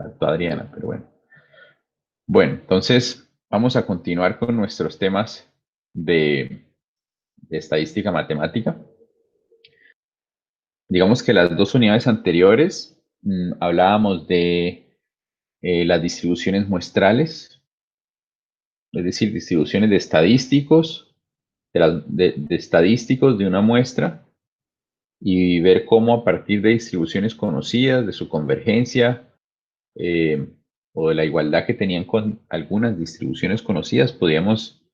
Faltó Adriana, pero bueno. Bueno, entonces vamos a continuar con nuestros temas de estadística matemática. Digamos que las dos unidades anteriores hablábamos de las distribuciones muestrales, es decir, distribuciones de estadísticos, de estadísticos de una muestra y ver cómo a partir de distribuciones conocidas, de su convergencia eh, o de la igualdad que tenían con algunas distribuciones conocidas, podíamos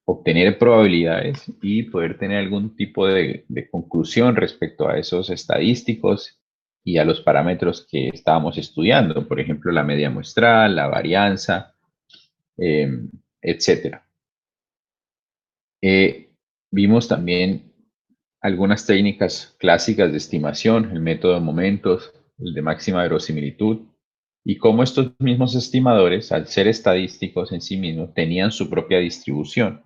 obtener probabilidades y poder tener algún tipo de conclusión respecto a esos estadísticos y a los parámetros que estábamos estudiando, por ejemplo, la media muestral, la varianza, eh, etcétera. Vimos también algunas técnicas clásicas de estimación, el método de momentos, el de máxima verosimilitud, y cómo estos mismos estimadores, al ser estadísticos en sí mismos, tenían su propia distribución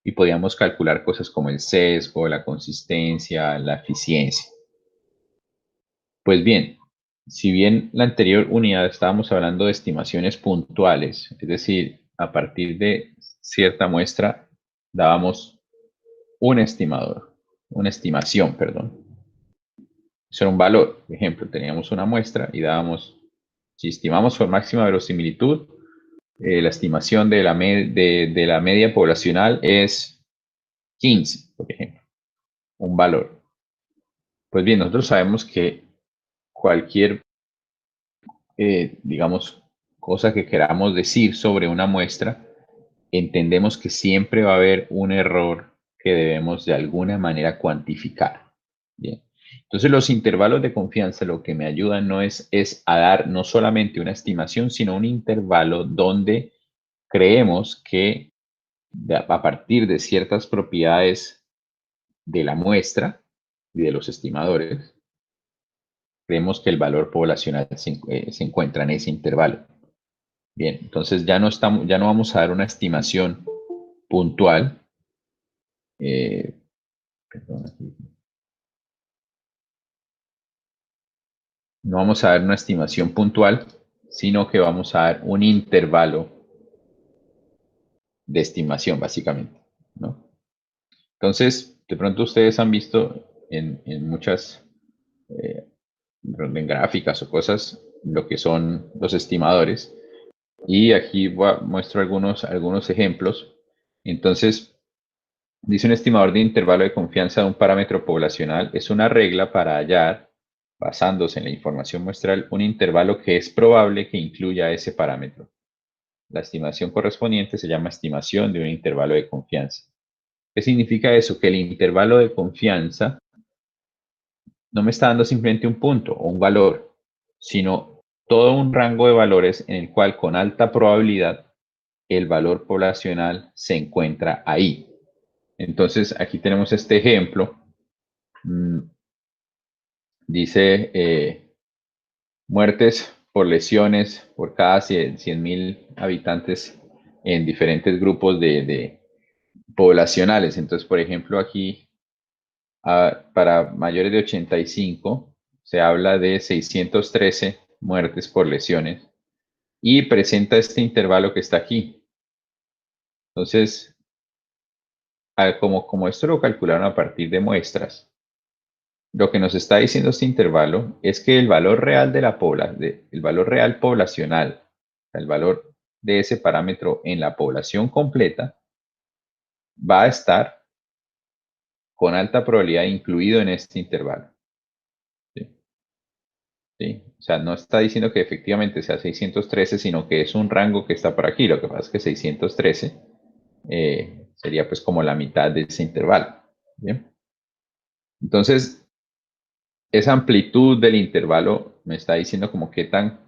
y podíamos calcular cosas como el sesgo, la consistencia, la eficiencia. Pues bien, si bien la anterior unidad estábamos hablando de estimaciones puntuales, es decir, a partir de cierta muestra dábamos un estimador, una estimación, perdón. Eso era un valor. Por ejemplo, teníamos una muestra y dábamos, si estimamos por máxima verosimilitud, la estimación de de la media poblacional es 15, por ejemplo, un valor. Pues bien, nosotros sabemos que cualquier, digamos, cosa que queramos decir sobre una muestra, entendemos que siempre va a haber un error que debemos de alguna manera cuantificar. Bien. Entonces los intervalos de confianza lo que me ayudan no es a dar no solamente una estimación, sino un intervalo donde creemos que a partir de ciertas propiedades de la muestra y de los estimadores, creemos que el valor poblacional se encuentra en ese intervalo. Bien, entonces ya no vamos a dar una estimación puntual. eh, Perdón, no vamos a dar una estimación puntual, sino que vamos a dar un intervalo de estimación, básicamente, ¿no? Entonces, de pronto ustedes han visto en muchas, eh, en gráficas o cosas, lo que son los estimadores. Y aquí muestro algunos ejemplos. Entonces, dice un estimador de intervalo de confianza de un parámetro poblacional es una regla para hallar, basándose en la información muestral, un intervalo que es probable que incluya ese parámetro. La estimación correspondiente se llama estimación de un intervalo de confianza. ¿Qué significa eso? Que el intervalo de confianza no me está dando simplemente un punto o un valor, sino todo un rango de valores en el cual con alta probabilidad el valor poblacional se encuentra ahí. Entonces, aquí tenemos este ejemplo. Dice muertes por lesiones por cada 100.000 habitantes en diferentes grupos de poblacionales. Entonces, por ejemplo, aquí para mayores de 85 se habla de 613 muertes por lesiones y presenta este intervalo que está aquí. Entonces, como esto lo calcularon a partir de muestras, lo que nos está diciendo este intervalo es que el valor real de el valor real poblacional, el valor de ese parámetro en la población completa, va a estar con alta probabilidad incluido en este intervalo. ¿Sí? ¿Sí? O sea, no está diciendo que efectivamente sea 613, sino que es un rango que está por aquí. Lo que pasa es que 613 sería pues como la mitad de ese intervalo. ¿Bien? Entonces, esa amplitud del intervalo me está diciendo como qué tan,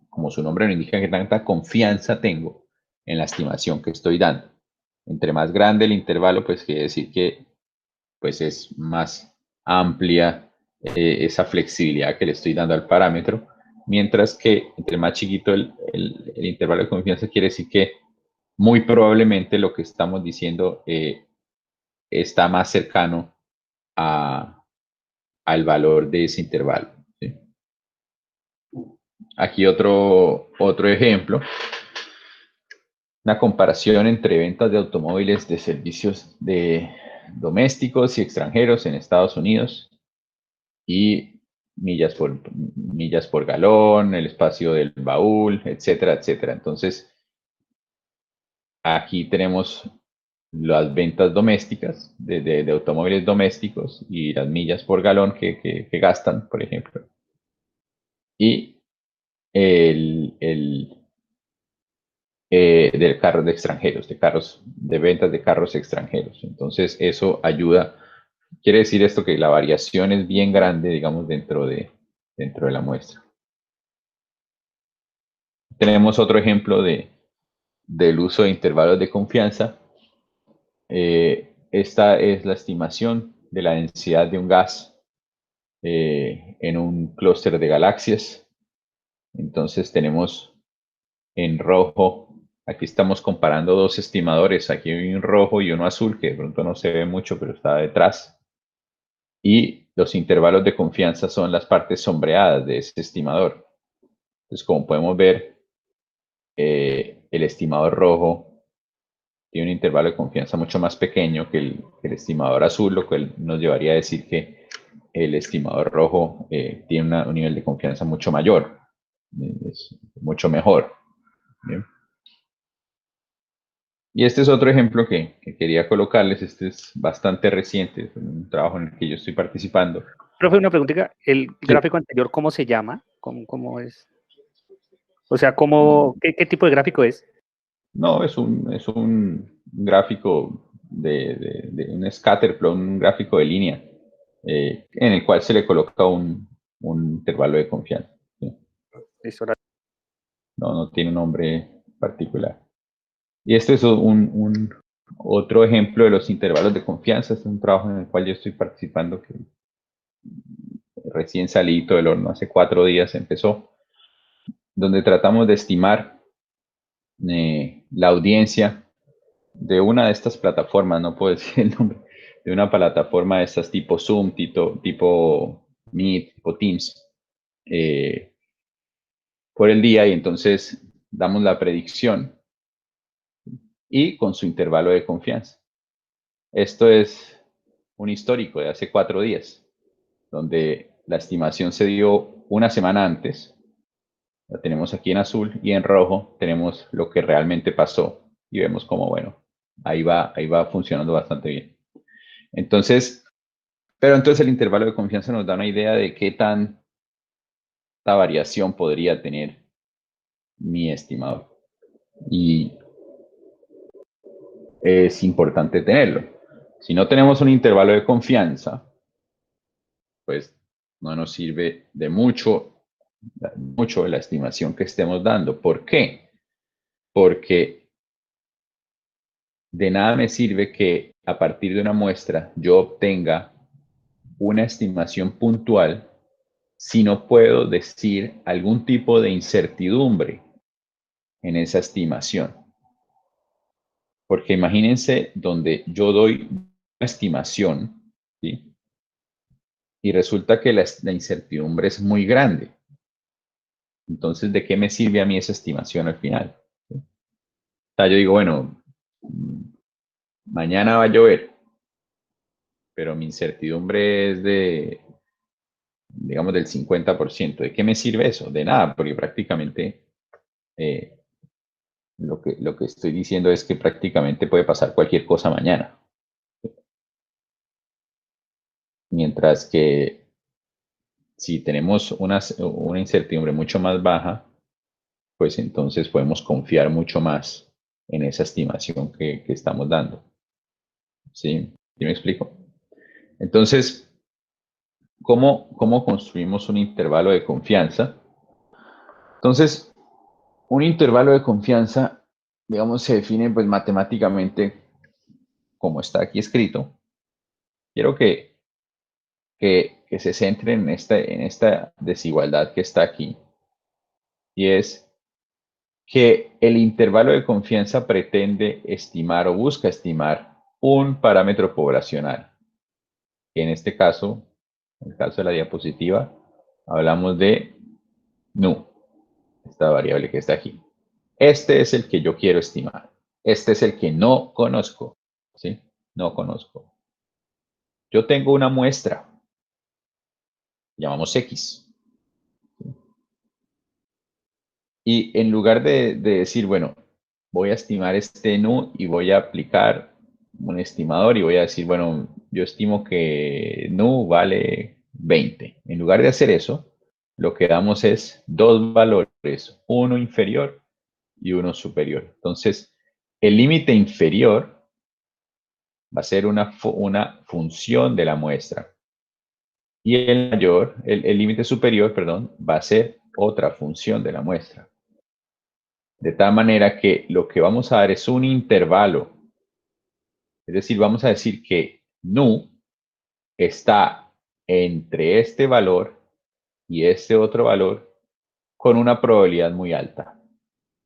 como su nombre lo indica, qué tanta confianza tengo en la estimación que estoy dando. Entre más grande el intervalo, pues quiere decir que pues es más amplia esa flexibilidad que le estoy dando al parámetro, mientras que entre más chiquito el intervalo de confianza quiere decir que muy probablemente lo que estamos diciendo está más cercano al valor de ese intervalo. ¿Sí? Aquí otro ejemplo, una comparación entre ventas de automóviles de servicios de domésticos y extranjeros en Estados Unidos y millas por galón, el espacio del baúl, etcétera, etcétera. Entonces, aquí tenemos las ventas domésticas de automóviles domésticos y las millas por galón que gastan, por ejemplo. Y el de carros de extranjeros, de carros, de ventas de carros extranjeros. Entonces, eso ayuda. Quiere decir esto que la variación es bien grande, digamos, dentro de la muestra. Tenemos otro ejemplo del uso de intervalos de confianza. Esta es la estimación de la densidad de un gas en un clúster de galaxias. Entonces tenemos en rojo, aquí estamos comparando dos estimadores, aquí hay un rojo y uno azul, que de pronto no se ve mucho, pero está detrás. Y los intervalos de confianza son las partes sombreadas de ese estimador. Entonces, como podemos ver, el estimador rojo tiene un intervalo de confianza mucho más pequeño que el estimador azul, lo cual nos llevaría a decir que el estimador rojo tiene un nivel de confianza mucho mayor, es mucho mejor. ¿Bien? Y este es otro ejemplo que quería colocarles. Este es bastante reciente, es un trabajo en el que yo estoy participando. Profe, una preguntita. ¿El Sí. gráfico anterior cómo se llama? ¿Cómo es? O sea, ¿qué tipo de gráfico es? No, es un gráfico de un scatter plot, un gráfico de línea, en el cual se le coloca un intervalo de confianza. ¿Sí? Listo, No tiene un nombre particular. Y este es otro ejemplo de los intervalos de confianza. Este es un trabajo en el cual yo estoy participando, que recién salidito del horno, hace 4 días empezó, donde tratamos de estimar la audiencia de una de estas plataformas, no puedo decir el nombre, de una plataforma de estas tipo Zoom, tipo Meet, tipo Teams, por el día, y entonces damos la predicción y con su intervalo de confianza. Esto es un histórico de hace 4 días, donde la estimación se dio una semana antes. La tenemos aquí en azul, y en rojo tenemos lo que realmente pasó y vemos como, bueno, ahí va funcionando bastante bien. Entonces, pero entonces el intervalo de confianza nos da una idea de qué tanta variación podría tener mi estimador. Y es importante tenerlo. Si no tenemos un intervalo de confianza, pues no nos sirve de mucho la estimación que estemos dando. ¿Por qué? Porque de nada me sirve que a partir de una muestra yo obtenga una estimación puntual si no puedo decir algún tipo de incertidumbre en esa estimación. Porque imagínense donde yo doy una estimación, ¿sí? Y resulta que la incertidumbre es muy grande. Entonces, ¿de qué me sirve a mí esa estimación al final? ¿Sí? O sea, yo digo, bueno, mañana va a llover, pero mi incertidumbre es digamos, del 50%. ¿De qué me sirve eso? De nada, porque prácticamente eh, lo que estoy diciendo es que prácticamente puede pasar cualquier cosa mañana. Mientras que si tenemos una incertidumbre mucho más baja, pues entonces podemos confiar mucho más en esa estimación que estamos dando. ¿Sí? ¿Sí me explico? Entonces, ¿cómo construimos un intervalo de confianza? Entonces, un intervalo de confianza, digamos, se define pues matemáticamente como está aquí escrito. Quiero que se centren en esta desigualdad que está aquí, y es que el intervalo de confianza pretende estimar o busca estimar un parámetro poblacional. En este caso, en el caso de la diapositiva, hablamos de nu. esta variable que está aquí. Este es el que yo quiero estimar. Este es el que no conozco, ¿sí? No conozco. Yo tengo una muestra, llamamos X. Y en lugar de decir, bueno, voy a estimar este nu y voy a aplicar un estimador y voy a decir, bueno, yo estimo que nu vale 20. En lugar de hacer eso, lo que damos es dos valores, uno inferior y uno superior. Entonces, el límite inferior va a ser una función de la muestra. Y el mayor, el límite superior, perdón, va a ser otra función de la muestra. De tal manera que lo que vamos a dar es un intervalo. Es decir, vamos a decir que nu está entre este valor y este otro valor con una probabilidad muy alta.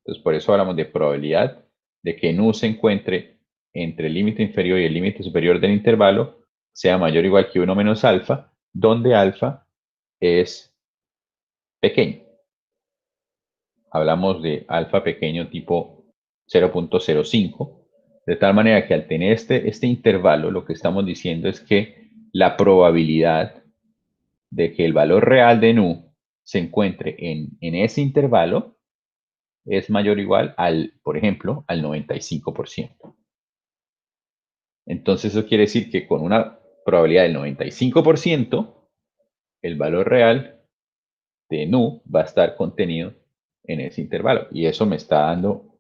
Entonces, por eso hablamos de probabilidad de que nu se encuentre entre el límite inferior y el límite superior del intervalo, sea mayor o igual que 1 menos alfa, donde alfa es pequeño. Hablamos de alfa pequeño tipo 0.05, de tal manera que al tener este intervalo, lo que estamos diciendo es que la probabilidad de que el valor real de nu se encuentre en ese intervalo es mayor o igual al, por ejemplo, al 95%. Entonces eso quiere decir que con una probabilidad del 95%, el valor real de nu va a estar contenido en ese intervalo. Y eso me está dando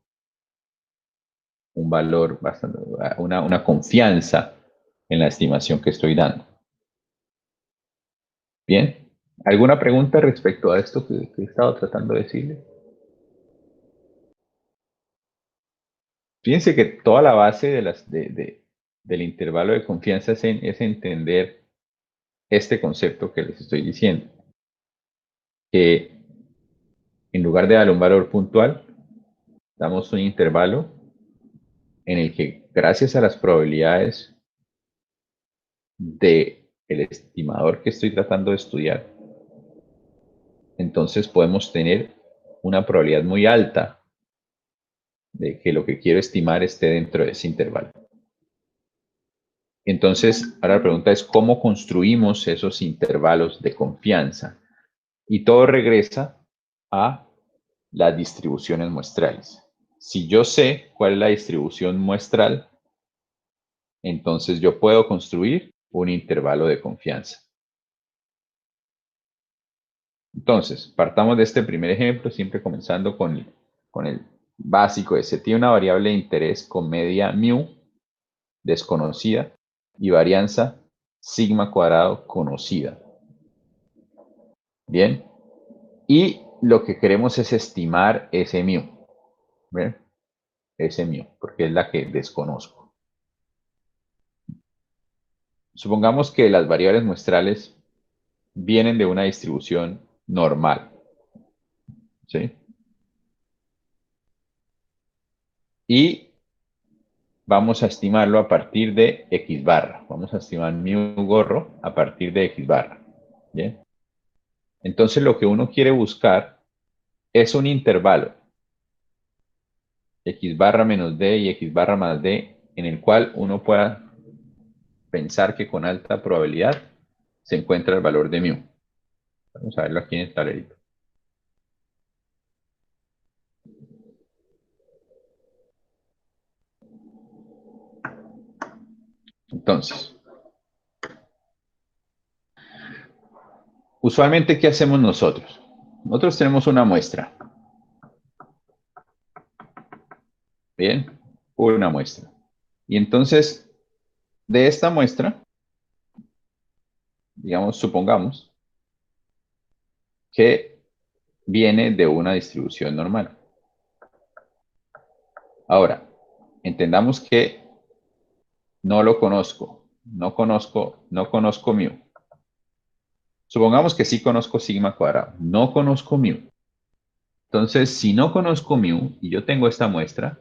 un valor, bastante, una confianza en la estimación que estoy dando. Bien, ¿alguna pregunta respecto a esto que he estado tratando de decirle? Fíjense que toda la base del intervalo de confianza es entender este concepto que les estoy diciendo. Que en lugar de dar un valor puntual, damos un intervalo en el que, gracias a las probabilidades del estimador que estoy tratando de estudiar, entonces podemos tener una probabilidad muy alta de que lo que quiero estimar esté dentro de ese intervalo. Entonces, ahora la pregunta es, ¿cómo construimos esos intervalos de confianza? Y todo regresa a las distribuciones muestrales. Si yo sé cuál es la distribución muestral, entonces yo puedo construir un intervalo de confianza. Entonces, partamos de este primer ejemplo, siempre comenzando con el básico de se tiene una variable de interés con media mu desconocida y varianza sigma cuadrado conocida. Bien, y lo que queremos es estimar ese mu. ¿Ven? Ese mu, porque es la que desconozco. Supongamos que las variables muestrales vienen de una distribución normal. ¿Sí? Y vamos a estimarlo a partir de X barra. Vamos a estimar mu gorro a partir de X barra. ¿Bien? Entonces lo que uno quiere buscar es un intervalo X barra menos D y X barra más D en el cual uno pueda pensar que con alta probabilidad se encuentra el valor de mu. Vamos a verlo aquí en el tablerito. Entonces, usualmente, ¿qué hacemos nosotros? Nosotros tenemos una muestra. Bien, una muestra. Y entonces, de esta muestra, digamos, supongamos que viene de una distribución normal. Ahora, entendamos que no lo conozco, no conozco mu. Supongamos que sí conozco sigma cuadrado, no conozco mu. Entonces, si no conozco mu y yo tengo esta muestra,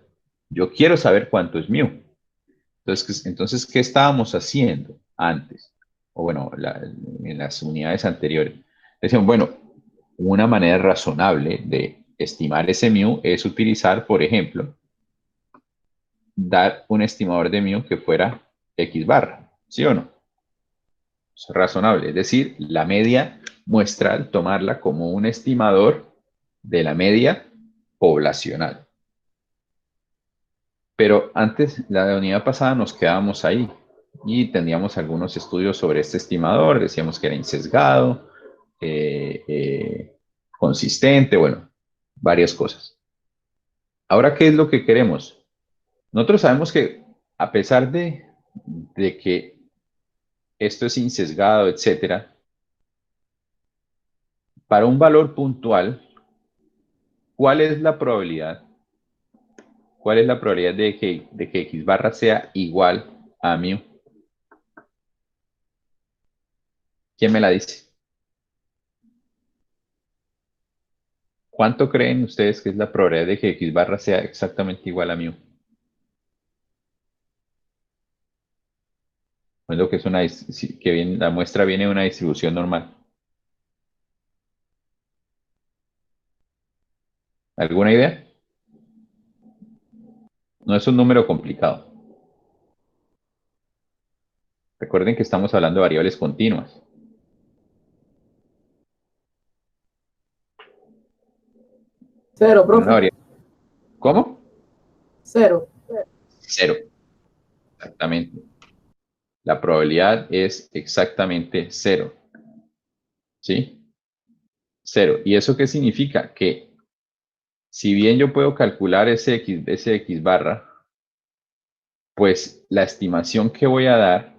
yo quiero saber cuánto es mu. Entonces, ¿qué estábamos haciendo antes? O bueno, en las unidades anteriores. Decíamos, bueno, una manera razonable de estimar ese mu es utilizar, por ejemplo, dar un estimador de mu que fuera X barra, ¿sí o no? Es razonable, es decir, la media muestral, tomarla como un estimador de la media poblacional. Pero antes, la unidad pasada nos quedábamos ahí y teníamos algunos estudios sobre este estimador, decíamos que era insesgado, consistente, bueno, varias cosas. Ahora, ¿qué es lo que queremos? Nosotros sabemos que a pesar de que esto es insesgado, etcétera, para un valor puntual, ¿cuál es la probabilidad? ¿Cuál es la probabilidad de que X barra sea igual a mu? ¿Quién me la dice? ¿Cuánto creen ustedes que es la probabilidad de que X barra sea exactamente igual a mu? Es lo que es la muestra viene de una distribución normal. ¿Alguna idea? No es un número complicado. Recuerden que estamos hablando de variables continuas. Cero, profe. ¿Cómo? Cero. Cero. Exactamente. La probabilidad es exactamente cero. ¿Sí? Cero. ¿Y eso qué significa? Que si bien yo puedo calcular ese X barra, pues la estimación que voy a dar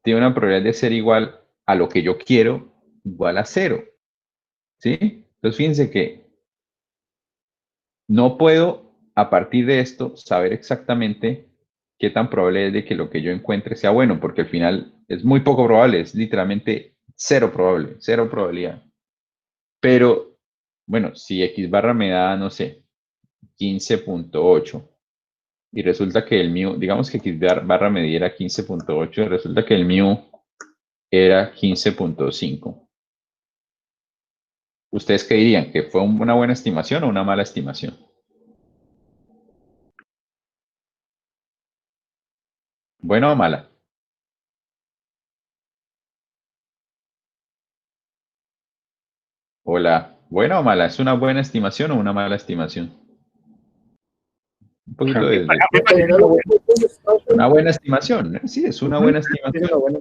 tiene una probabilidad de ser igual a lo que yo quiero, igual a cero. ¿Sí? Entonces fíjense que no puedo a partir de esto saber exactamente qué tan probable es de que lo que yo encuentre sea bueno, porque al final es muy poco probable, es literalmente cero probable, cero probabilidad. Pero, bueno, si X barra me da, no sé, 15.8 y resulta que el mu, digamos que X barra me diera 15.8 y resulta que el mu era 15.5. ¿Ustedes qué dirían? ¿Que fue una buena estimación o una mala estimación? ¿Buena o mala? Hola, ¿buena o mala? ¿Es una buena estimación o una mala estimación? Un poquito una buena estimación, ¿eh? Sí, es una buena estimación.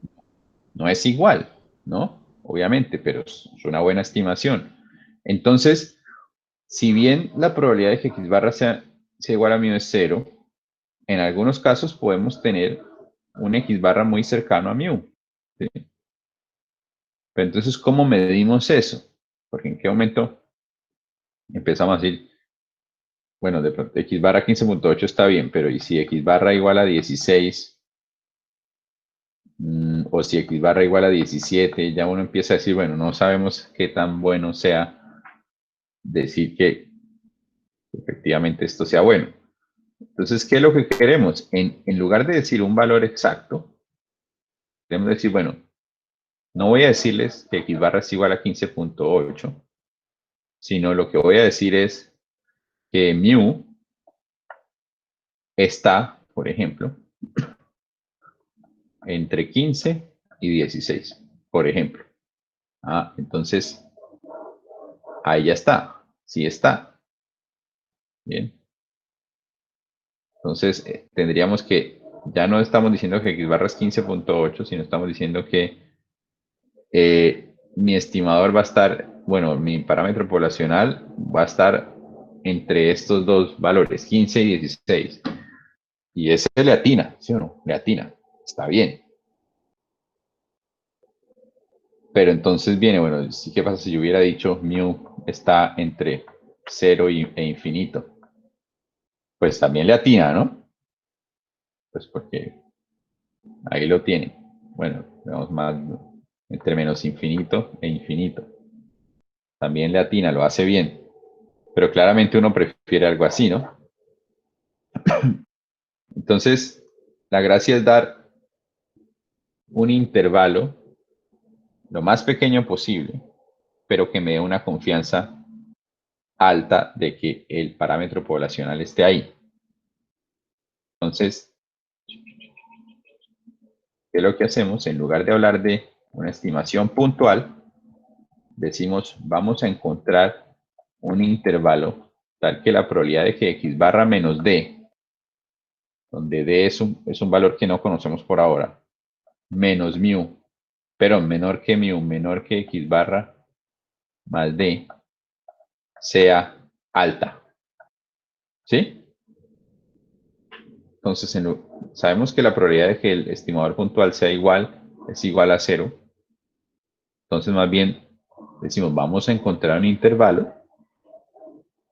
No es igual, ¿no? Obviamente, pero es una buena estimación. Entonces, si bien la probabilidad de que X barra sea igual a mu es cero, en algunos casos podemos tener un X barra muy cercano a mu. ¿Sí? Pero entonces, ¿cómo medimos eso? Porque en qué momento empezamos a decir, bueno, de pronto X barra 15.8 está bien, pero ¿y si X barra igual a 16? O si X barra igual a 17, ya uno empieza a decir, bueno, no sabemos qué tan bueno sea decir que efectivamente esto sea bueno. Entonces, ¿qué es lo que queremos? En lugar de decir un valor exacto, debemos decir, bueno, no voy a decirles que X barra es igual a 15.8, sino lo que voy a decir es que mu está, por ejemplo, entre 15 y 16, por ejemplo. Entonces, ahí ya está, sí está. Bien. Entonces, tendríamos que, ya no estamos diciendo que X barra es 15.8, sino estamos diciendo que mi estimador va a estar, bueno, mi parámetro poblacional va a estar entre estos dos valores, 15 y 16. Y ese le atina, ¿sí o no? Le atina, está bien. Pero entonces viene, bueno, ¿qué pasa si yo hubiera dicho mu está entre 0 e infinito? Pues también le atina, ¿no? Pues porque ahí lo tiene. Bueno, veamos más entre menos infinito e infinito. También le atina, lo hace bien. Pero claramente uno prefiere algo así, ¿no? Entonces, la gracia es dar un intervalo lo más pequeño posible, pero que me dé una confianza alta de que el parámetro poblacional esté ahí. Entonces, ¿qué es lo que hacemos? En lugar de hablar de una estimación puntual, decimos, vamos a encontrar un intervalo tal que la probabilidad de que x barra menos d, donde d es un valor que no conocemos por ahora, menos mu, pero menor que mu, menor que x barra más d, sea alta. ¿Sí? Entonces, sabemos que la probabilidad de que el estimador puntual sea igual es igual a 0. Entonces, más bien, decimos, vamos a encontrar un intervalo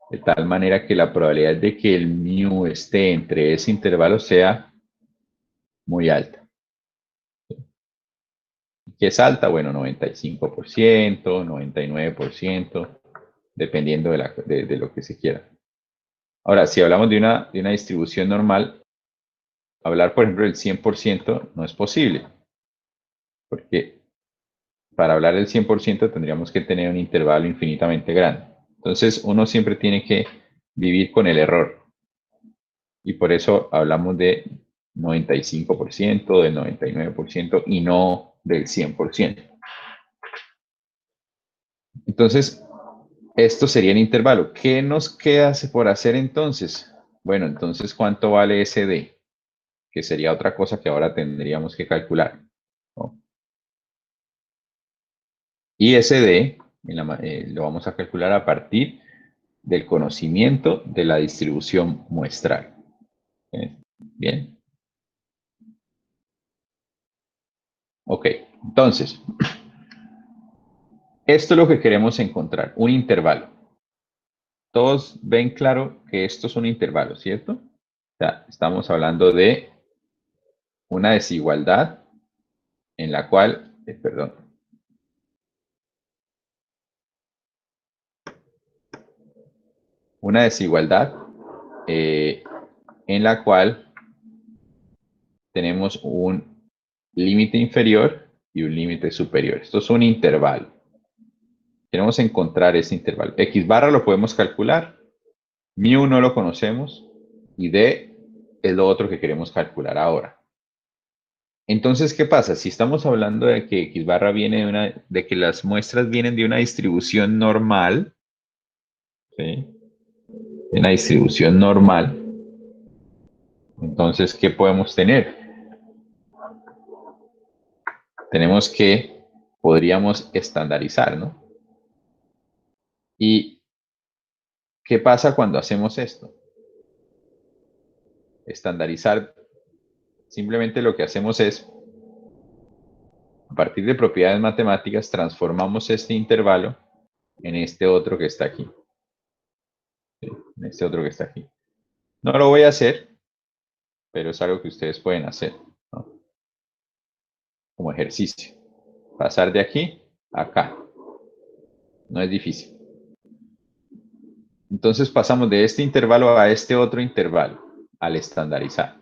de tal manera que la probabilidad de que el mu esté entre ese intervalo sea muy alta. ¿Qué es alta? Bueno, 95%, 99%, dependiendo de lo que se quiera. Ahora, si hablamos de una distribución normal, hablar, por ejemplo, del 100% no es posible, porque para hablar del 100% tendríamos que tener un intervalo infinitamente grande. Entonces, uno siempre tiene que vivir con el error. Y por eso hablamos de 95%, del 99% y no del 100%. Entonces, esto sería el intervalo. ¿Qué nos queda por hacer entonces? Bueno, entonces, ¿cuánto vale ese D? Que sería otra cosa que ahora tendríamos que calcular, ¿no? Y ese D lo vamos a calcular a partir del conocimiento de la distribución muestral. Bien. Ok, entonces, esto es lo que queremos encontrar, un intervalo. Todos ven claro que esto es un intervalo, ¿cierto? O sea, estamos hablando de una desigualdad en la cual, perdón, una desigualdad en la cual tenemos un límite inferior y un límite superior. Esto es un intervalo. Queremos encontrar ese intervalo. X barra lo podemos calcular, mu no lo conocemos y D es lo otro que queremos calcular ahora. Entonces, ¿qué pasa? Si estamos hablando de que X barra viene de que las muestras vienen de una distribución normal, ¿sí? De una distribución normal, entonces, ¿qué podemos tener? Tenemos que, podríamos estandarizar, ¿no? ¿Y qué pasa cuando hacemos esto? Estandarizar, simplemente lo que hacemos es, a partir de propiedades matemáticas, transformamos este intervalo en este otro que está aquí. ¿Sí? En este otro que está aquí. No lo voy a hacer, pero es algo que ustedes pueden hacer, ¿no? Como ejercicio. Pasar de aquí a acá. No es difícil. Entonces pasamos de este intervalo a este otro intervalo, al estandarizar.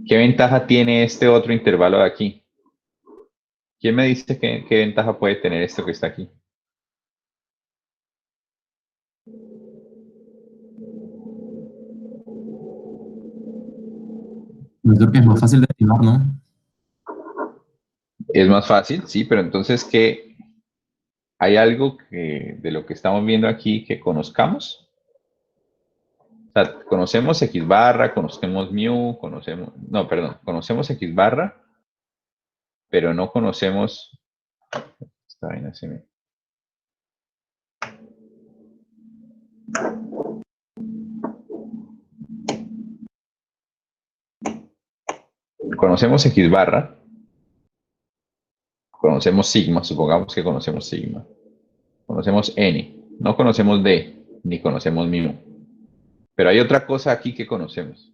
¿Qué ventaja tiene este otro intervalo de aquí? ¿Quién me dice qué ventaja puede tener esto que está aquí? Yo creo que es más fácil de estimar, ¿no? Es más fácil, sí, pero entonces, ¿qué? ¿Hay algo de lo que estamos viendo aquí que conozcamos? O sea, conocemos X barra, conocemos mu, conocemos X barra, pero no conocemos, esta vaina se me... Conocemos X barra, conocemos sigma, supongamos que conocemos sigma, conocemos n, no conocemos d, ni conocemos mu, pero hay otra cosa aquí que conocemos.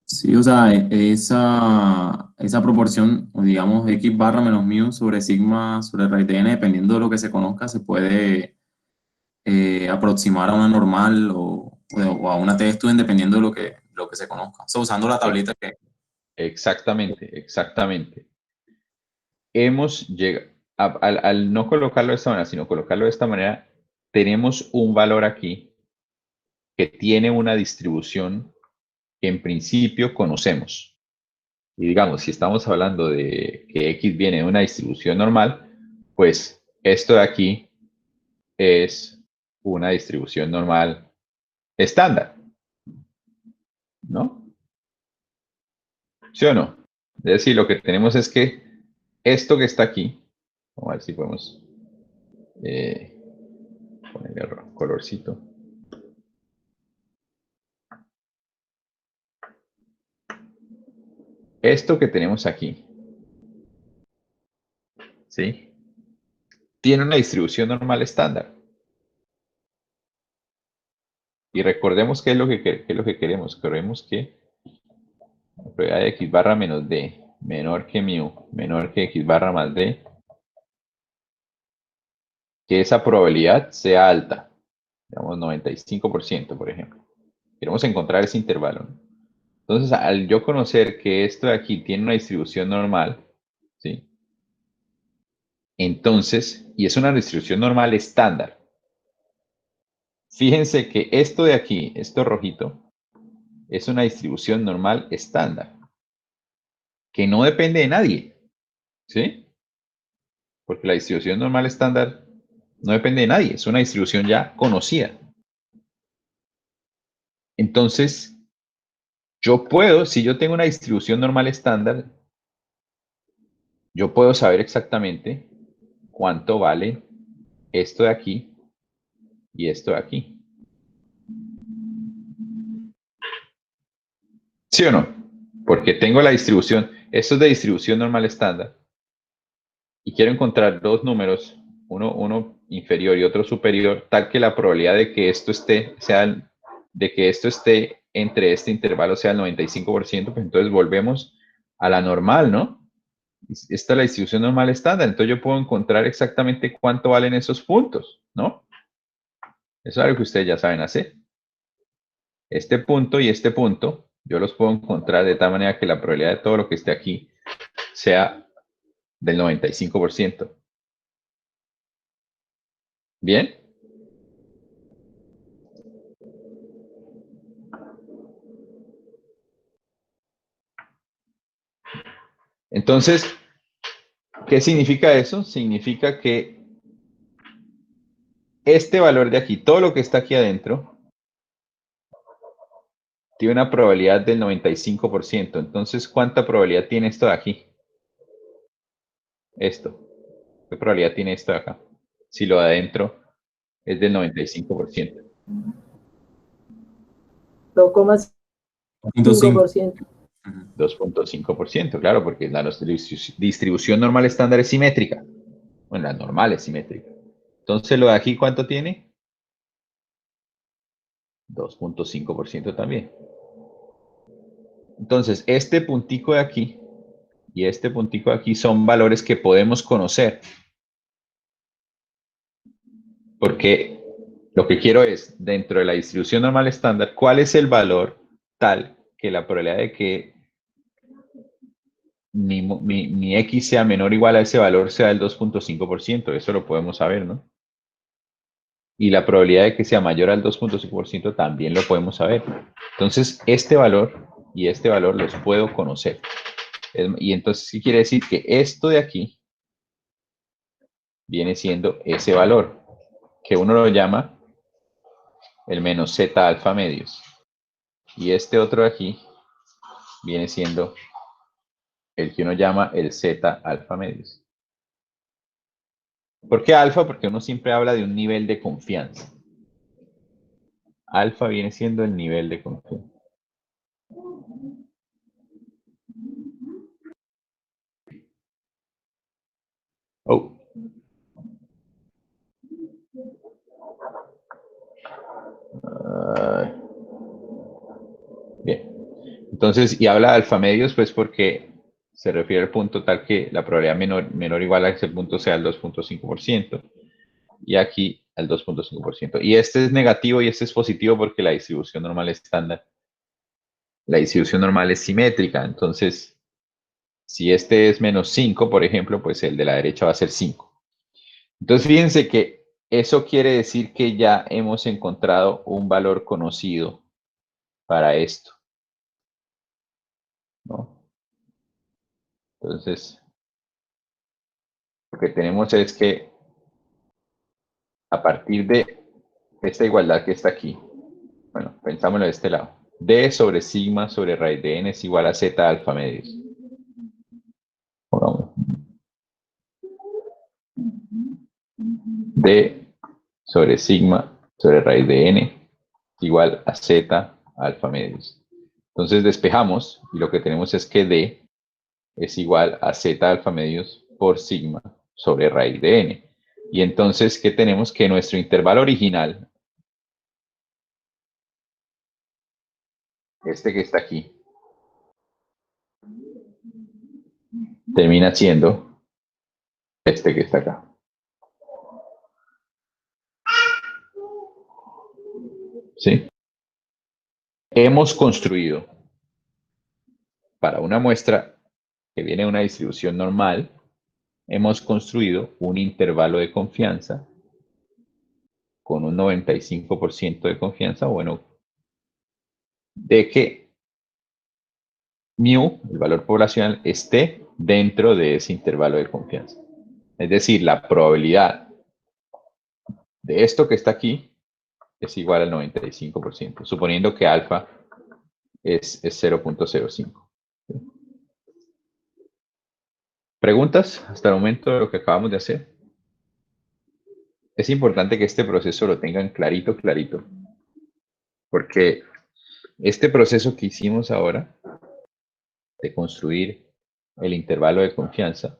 Sí, o sea, esa proporción, o digamos, x barra menos mu sobre sigma sobre raíz de n, dependiendo de lo que se conozca, se puede aproximar a una normal o a una t-student dependiendo de lo que se conozca. O sea, usando la tablita que... Exactamente, exactamente. Hemos llegado, al no colocarlo de esta manera, sino colocarlo de esta manera, tenemos un valor aquí que tiene una distribución que en principio conocemos. Y digamos, si estamos hablando de que X viene de una distribución normal, pues esto de aquí es una distribución normal estándar, ¿no? ¿Sí o no? Es decir, lo que tenemos es que esto que está aquí, vamos a ver si podemos ponerle colorcito. Esto que tenemos aquí, ¿sí? Tiene una distribución normal estándar. Y recordemos qué es lo que queremos. Queremos que la probabilidad de x barra menos d menor que mu, menor que x barra más d, que esa probabilidad sea alta, digamos 95%, por ejemplo. Queremos encontrar ese intervalo, ¿no? Entonces, al yo conocer que esto de aquí tiene una distribución normal, ¿sí? Entonces, y es una distribución normal estándar. Fíjense que esto de aquí, esto rojito, es una distribución normal estándar, que no depende de nadie, ¿sí? Porque la distribución normal estándar no depende de nadie, es una distribución ya conocida. Entonces, yo puedo, si yo tengo una distribución normal estándar, yo puedo saber exactamente cuánto vale esto de aquí y esto de aquí. ¿Sí o no? Porque tengo la distribución, esto es de distribución normal estándar, y quiero encontrar dos números, uno inferior y otro superior, tal que la probabilidad de que esto esté, de que esto esté entre este intervalo sea el 95%, pues entonces volvemos a la normal, ¿no? Esta es la distribución normal estándar, entonces yo puedo encontrar exactamente cuánto valen esos puntos, ¿no? Eso es algo que ustedes ya saben hacer. Este punto y este punto, yo los puedo encontrar de tal manera que la probabilidad de todo lo que esté aquí sea del 95%. ¿Bien? Entonces, ¿qué significa eso? Significa que este valor de aquí, todo lo que está aquí adentro, tiene una probabilidad del 95%. Entonces, ¿cuánta probabilidad tiene esto de aquí? Esto. ¿Qué probabilidad tiene esto de acá? Si lo de adentro es del 95%. 2,5%. 2.5%, claro, porque la distribución normal estándar es simétrica. Bueno, la normal es simétrica. Entonces, lo de aquí, ¿cuánto tiene? 2.5% también. Entonces, este puntico de aquí y este puntico de aquí son valores que podemos conocer. Porque lo que quiero es, dentro de la distribución normal estándar, ¿cuál es el valor tal que la probabilidad de que mi X sea menor o igual a ese valor sea del 2.5%? Eso lo podemos saber, ¿no? Y la probabilidad de que sea mayor al 2.5% también lo podemos saber. Entonces, este valor y este valor los puedo conocer. Y entonces, ¿qué quiere decir? Que esto de aquí viene siendo ese valor, que uno lo llama el menos Z alfa medios. Y este otro de aquí viene siendo el que uno llama el Z alfa medios. ¿Por qué alfa? Porque uno siempre habla de un nivel de confianza. Alfa viene siendo el nivel de confianza. Oh. Bien. Entonces, y habla de alfa medios, pues porque se refiere al punto tal que la probabilidad menor o igual a ese punto sea el 2.5%. Y aquí al 2.5%. Y este es negativo y este es positivo porque la distribución normal estándar, la distribución normal es simétrica. Entonces, si este es menos 5, por ejemplo, pues el de la derecha va a ser 5. Entonces, fíjense que eso quiere decir que ya hemos encontrado un valor conocido para esto, ¿no? Entonces, lo que tenemos es que a partir de esta igualdad que está aquí, bueno, pensámoslo de este lado, D sobre sigma sobre raíz de n es igual a z alfa medios. Pongamos. D sobre sigma sobre raíz de n igual a z alfa medios. Entonces despejamos y lo que tenemos es que D es igual a z alfa medios por sigma sobre raíz de n. Y entonces, ¿qué tenemos? Que nuestro intervalo original, este que está aquí, termina siendo este que está acá. ¿Sí? Hemos construido para una muestra que viene de una distribución normal, hemos construido un intervalo de confianza con un 95% de confianza, bueno, de que mu, el valor poblacional, esté dentro de ese intervalo de confianza. Es decir, la probabilidad de esto que está aquí es igual al 95%, suponiendo que alfa es 0.05. ¿Preguntas hasta el momento de lo que acabamos de hacer? Es importante que este proceso lo tengan clarito, clarito, porque este proceso que hicimos ahora de construir el intervalo de confianza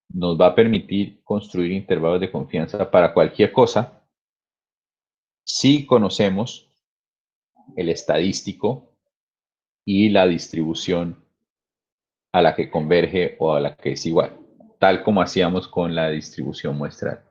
nos va a permitir construir intervalos de confianza para cualquier cosa si conocemos el estadístico y la distribución a la que converge o a la que es igual, tal como hacíamos con la distribución muestral.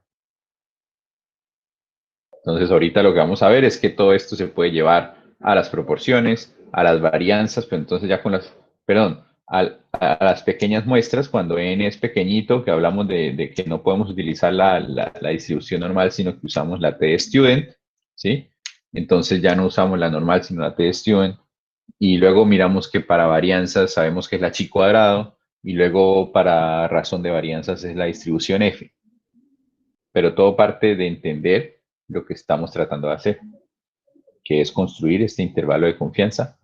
Entonces ahorita lo que vamos a ver es que todo esto se puede llevar a las proporciones, a las varianzas, pero entonces ya con las, perdón, a las pequeñas muestras, cuando n es pequeñito, que hablamos de que no podemos utilizar la distribución normal, sino que usamos la t-student, ¿sí? Entonces ya no usamos la normal, sino la t-student. Y luego miramos que para varianzas sabemos que es la chi cuadrado, y luego para razón de varianzas es la distribución f. Pero todo parte de entender lo que estamos tratando de hacer, que es construir este intervalo de confianza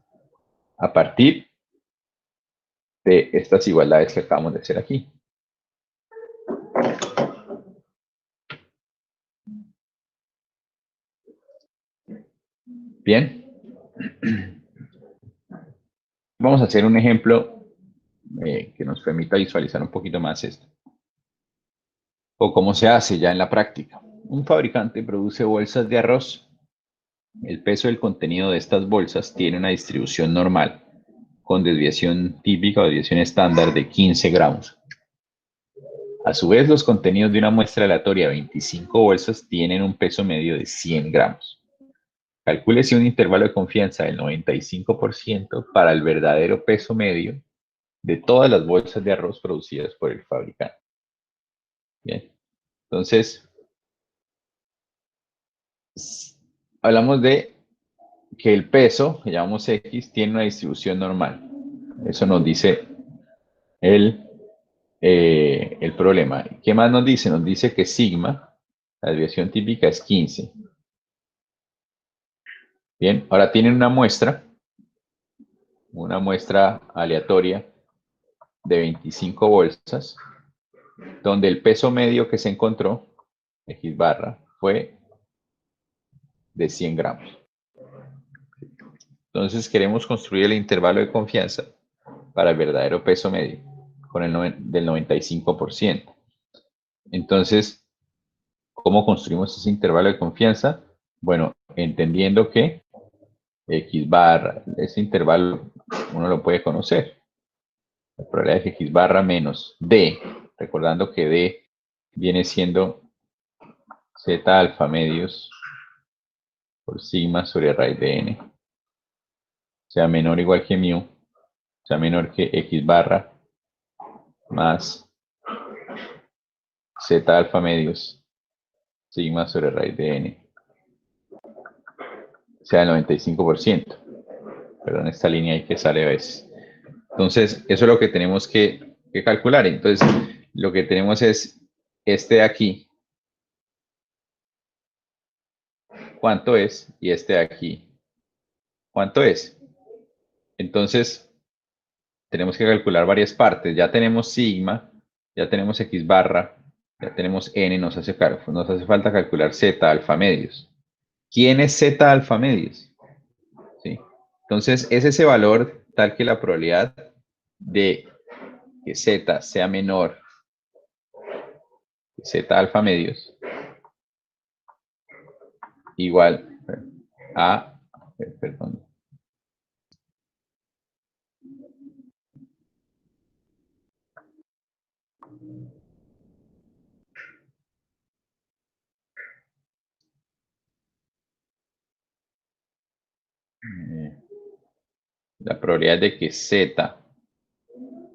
a partir de estas igualdades que acabamos de hacer aquí. Bien. Vamos a hacer un ejemplo que nos permita visualizar un poquito más esto. O cómo se hace ya en la práctica. Un fabricante produce bolsas de arroz. El peso del contenido de estas bolsas tiene una distribución normal, con desviación típica o desviación estándar de 15 gramos. A su vez, los contenidos de una muestra aleatoria de 25 bolsas tienen un peso medio de 100 gramos. Calcúlese un intervalo de confianza del 95% para el verdadero peso medio de todas las bolsas de arroz producidas por el fabricante. Bien, entonces, hablamos de que el peso, que llamamos X, tiene una distribución normal. Eso nos dice el problema. ¿Qué más nos dice? Nos dice que sigma, la desviación típica es 15. Bien, ahora tienen una muestra aleatoria de 25 bolsas, donde el peso medio que se encontró, X barra, fue de 100 gramos. Entonces queremos construir el intervalo de confianza para el verdadero peso medio, con el del 95%. Entonces, ¿cómo construimos ese intervalo de confianza? Bueno, entendiendo que X barra, ese intervalo uno lo puede conocer. La probabilidad de que X barra menos D, recordando que D viene siendo Z alfa medios por sigma sobre raíz de n, sea menor o igual que mu, sea menor que X barra más Z alfa medios sigma sobre raíz de n sea el 95%. Perdón, esta línea ahí que sale a veces. Entonces, eso es lo que tenemos que calcular. Entonces, lo que tenemos es este de aquí. ¿Cuánto es? Y este de aquí. ¿Cuánto es? Entonces, tenemos que calcular varias partes. Ya tenemos sigma, ya tenemos x barra, ya tenemos n, nos hace falta calcular z alfa medios. ¿Quién es z alfa medios? ¿Sí? Entonces, es ese valor tal que la probabilidad de que z sea menor que z alfa medios igual a, perdón, la probabilidad de que z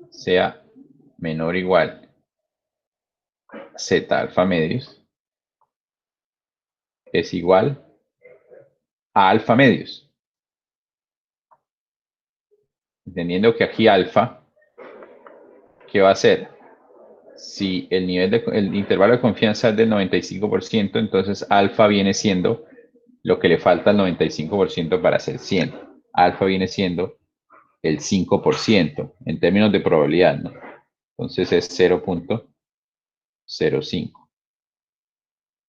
sea menor o igual a z alfa medios es igual a alfa medios. Entendiendo que aquí alfa, ¿qué va a hacer? Si el intervalo de confianza es del 95%, entonces alfa viene siendo lo que le falta al 95% para ser 100. Alfa viene siendo el 5% en términos de probabilidad, ¿no? Entonces es 0.05.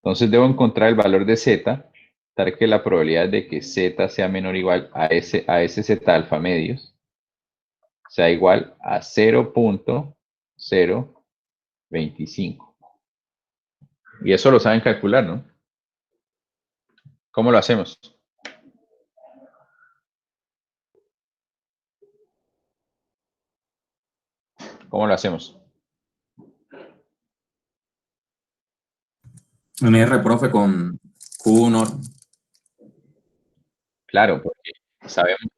Entonces debo encontrar el valor de z, tal que la probabilidad de que z sea menor o igual a ese z alfa medios sea igual a 0.025. Y eso lo saben calcular, ¿no? ¿Cómo lo hacemos? ¿Cómo lo hacemos? Un R, profe, con Q1. Claro, porque sabemos,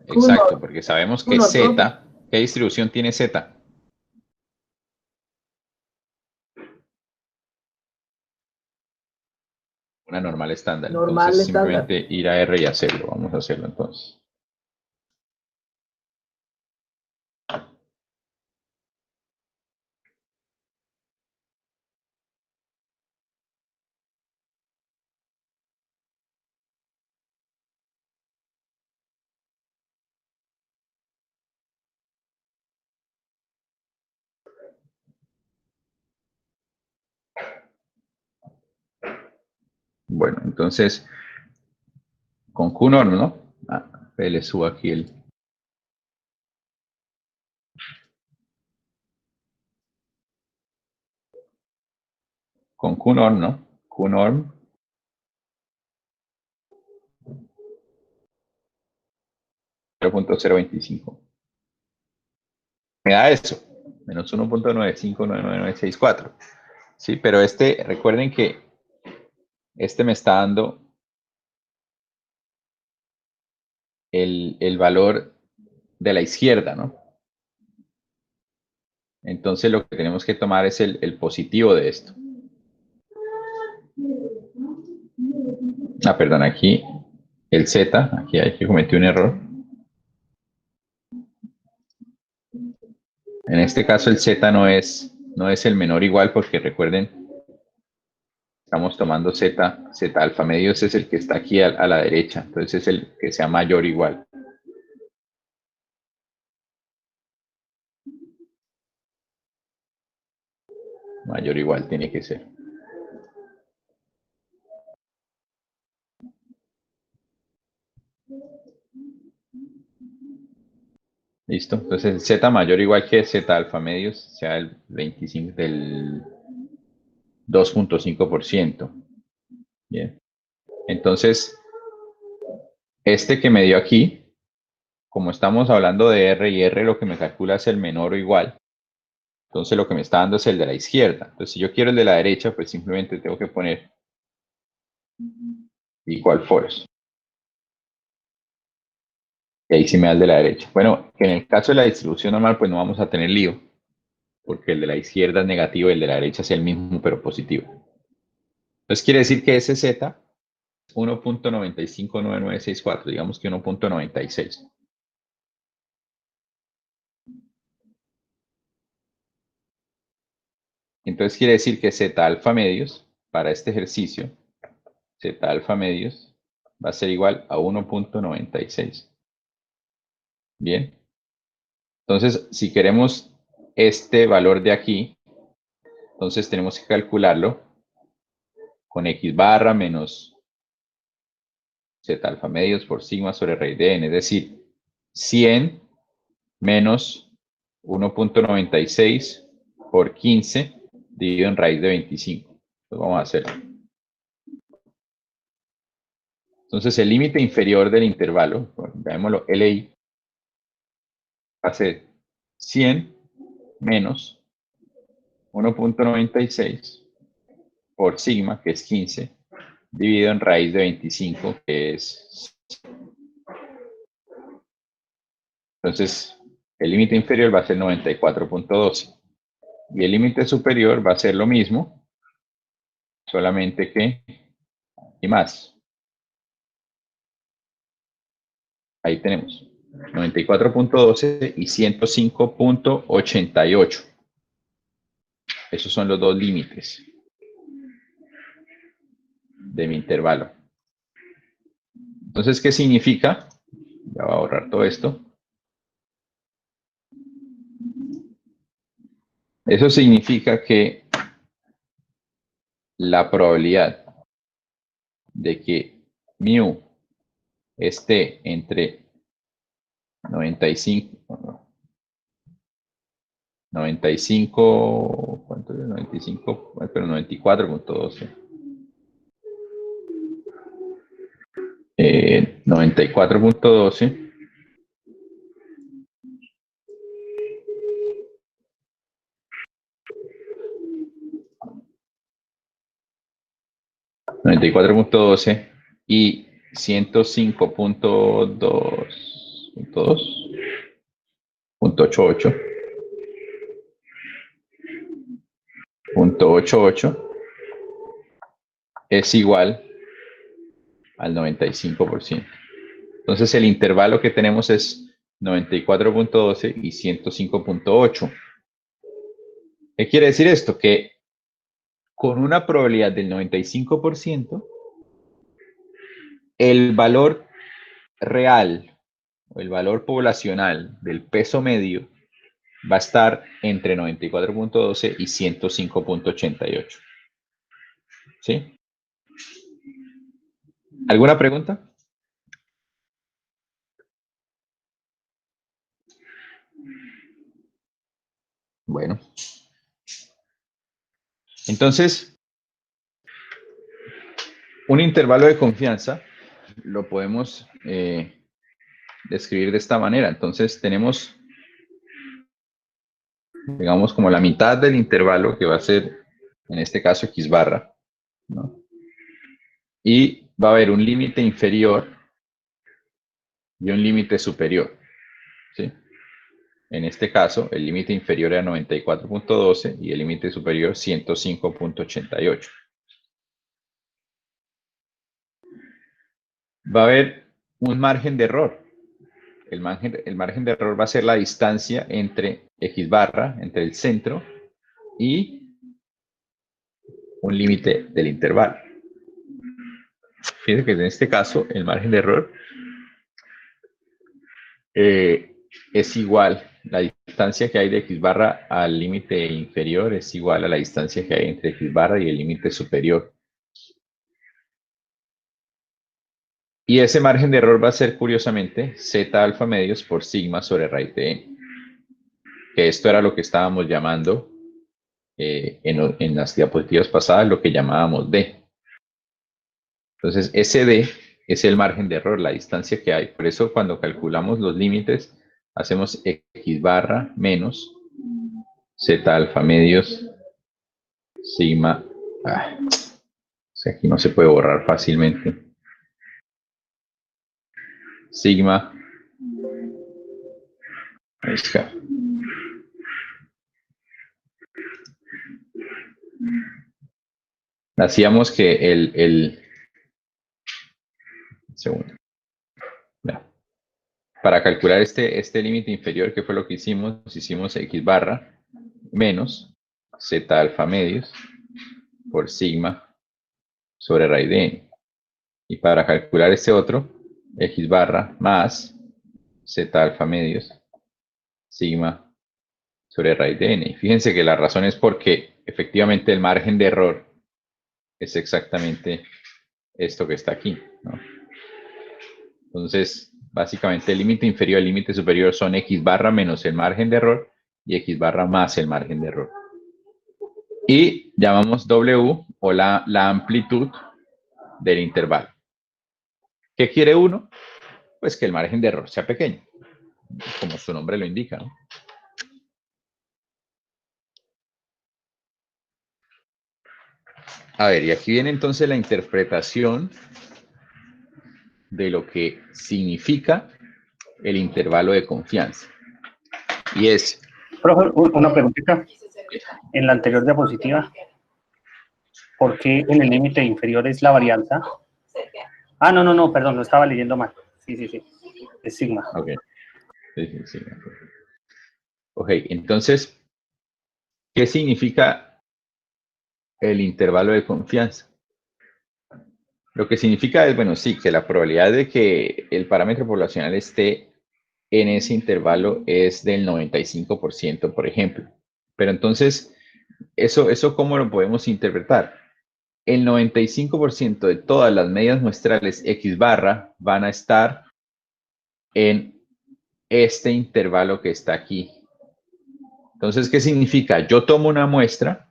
Q1. exacto, porque sabemos que Q1, z, ¿qué distribución tiene z? Una normal estándar. Normal Entonces estándar. simplemente ir a R y hacerlo. Vamos a hacerlo entonces. Bueno, entonces, con QNorm, ¿no? Le subo aquí el... Con QNorm, ¿no? QNorm. .025. Me da eso. Menos 1.9599964. Sí, pero recuerden que este me está dando el valor de la izquierda, ¿no? Entonces lo que tenemos que tomar es el positivo de esto. Perdón, aquí el z, aquí hay que cometer un error. En este caso el z no es el menor o igual, porque recuerden, estamos tomando z alfa medios es el que está aquí a la derecha, entonces es el que sea mayor o igual. Mayor o igual tiene que ser. Listo, entonces z mayor o igual que z alfa medios sea el 25 del 2.5%. Bien. Entonces, este que me dio aquí, como estamos hablando de R y R, lo que me calcula es el menor o igual. Entonces lo que me está dando es el de la izquierda. Entonces si yo quiero el de la derecha, pues simplemente tengo que poner equal force. Y ahí sí me da el de la derecha. Bueno, en el caso de la distribución normal, pues no vamos a tener lío, porque el de la izquierda es negativo y el de la derecha es el mismo, pero positivo. Entonces quiere decir que ese Z 1.959964, digamos que 1.96. Entonces quiere decir que Z alfa medios para este ejercicio, Z alfa medios va a ser igual a 1.96. Bien. Entonces, si queremos este valor de aquí, entonces tenemos que calcularlo con X barra menos Z alfa medios por sigma sobre raíz de n, es decir, 100 menos 1.96 por 15 dividido en raíz de 25. Pues vamos a hacerlo. Entonces el límite inferior del intervalo, llamémoslo LI, va a ser 100 menos 1.96 por sigma, que es 15, dividido en raíz de 25, que es... Entonces, el límite inferior va a ser 94.12. Y el límite superior va a ser lo mismo, solamente que y más. Ahí tenemos 94.12 y 105.88. Esos son los dos límites de mi intervalo. Entonces, ¿qué significa? Ya voy a borrar todo esto. Eso significa que la probabilidad de que mu esté entre 95, ¿cuánto es? 95, pero 94.12. 94.12 94.12 y 105.2.88 es igual al 95%. Entonces el intervalo que tenemos es 94.12 y 105.8. ¿Qué quiere decir esto? Que con una probabilidad del 95%, el valor real o el valor poblacional del peso medio va a estar entre 94.12 y 105.88. ¿Sí? ¿Alguna pregunta? Bueno. Entonces, un intervalo de confianza lo podemos describir de esta manera. Entonces, tenemos, digamos, como la mitad del intervalo, que va a ser, en este caso, X barra, ¿no? Y va a haber un límite inferior y un límite superior, ¿sí? En este caso, el límite inferior era 94.12 y el límite superior 105.88. Va a haber un margen de error. El margen de error va a ser la distancia entre X barra, entre el centro, y un límite del intervalo. Fíjense que en este caso el margen de error es igual, la distancia que hay de X barra al límite inferior es igual a la distancia que hay entre X barra y el límite superior. Y ese margen de error va a ser, curiosamente, Z alfa medios por sigma sobre raíz de n. Que esto era lo que estábamos llamando en las diapositivas pasadas, lo que llamábamos D. Entonces, ese D es el margen de error, la distancia que hay. Por eso, cuando calculamos los límites, hacemos X barra menos Z alfa medios sigma. O sea, aquí no se puede borrar fácilmente. Sigma. Ahí está. hacíamos que segundo. Ya. Para calcular este límite inferior, ¿qué fue lo que hicimos? Hicimos x barra menos z alfa medios por sigma sobre raíz de n. Y para calcular este otro, x barra más z alfa medios sigma sobre raíz de n. Y fíjense que la razón es porque efectivamente el margen de error es exactamente esto que está aquí, ¿no? Entonces, básicamente el límite inferior y el límite superior son x barra menos el margen de error y x barra más el margen de error. Y llamamos W o la amplitud del intervalo. ¿Qué quiere uno? Pues que el margen de error sea pequeño, como su nombre lo indica, ¿no? A ver, y aquí viene entonces la interpretación de lo que significa el intervalo de confianza. Y es... Profe, una preguntita. En la anterior diapositiva, ¿por qué en el límite inferior es la varianza? Ah, no, perdón, lo estaba leyendo mal. Sí, es sigma. Ok. Sí. Ok, entonces, ¿qué significa el intervalo de confianza? Lo que significa es, bueno, sí, que la probabilidad de que el parámetro poblacional esté en ese intervalo es del 95%, por ejemplo. Pero entonces, ¿eso cómo lo podemos interpretar? El 95% de todas las medidas muestrales X barra van a estar en este intervalo que está aquí. Entonces, ¿qué significa? Yo tomo una muestra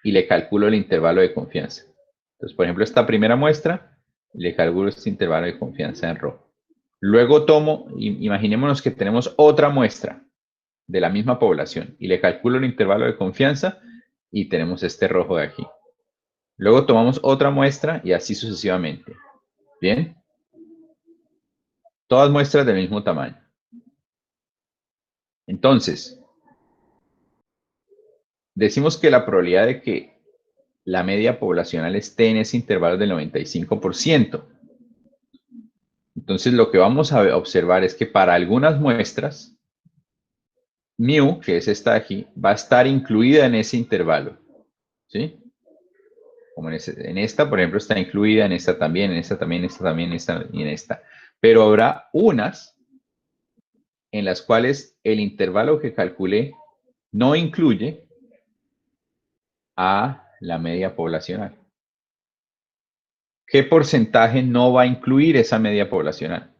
y le calculo el intervalo de confianza. Entonces, por ejemplo, esta primera muestra, le calculo este intervalo de confianza en rojo. Luego tomo, imaginémonos que tenemos otra muestra de la misma población y le calculo el intervalo de confianza y tenemos este rojo de aquí. Luego tomamos otra muestra y así sucesivamente. ¿Bien? Todas muestras del mismo tamaño. Entonces, decimos que la probabilidad de que la media poblacional esté en ese intervalo es del 95%. Entonces, lo que vamos a observar es que para algunas muestras, mu, que es esta de aquí, va a estar incluida en ese intervalo. ¿Sí? Como en esta, por ejemplo, está incluida, en esta también, en esta también, en esta también, en esta y en esta. Pero habrá unas en las cuales el intervalo que calculé no incluye a la media poblacional. ¿Qué porcentaje no va a incluir esa media poblacional?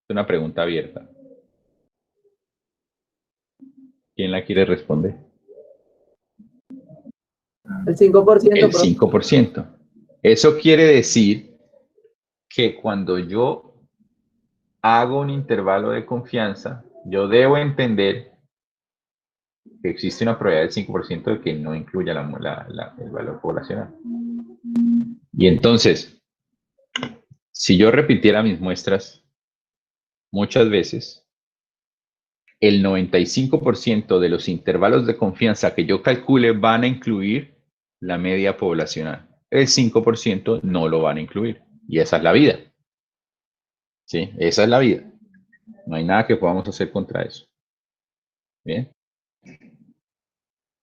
Es una pregunta abierta. ¿Quién la quiere responder? El 5%, El profe. 5%. Eso quiere decir que cuando yo hago un intervalo de confianza, yo debo entender que existe una probabilidad del 5% de que no incluya el valor poblacional. Y entonces, si yo repitiera mis muestras muchas veces, el 95% de los intervalos de confianza que yo calcule van a incluir la media poblacional. El 5% no lo van a incluir. Y esa es la vida. ¿Sí? Esa es la vida. No hay nada que podamos hacer contra eso. Bien.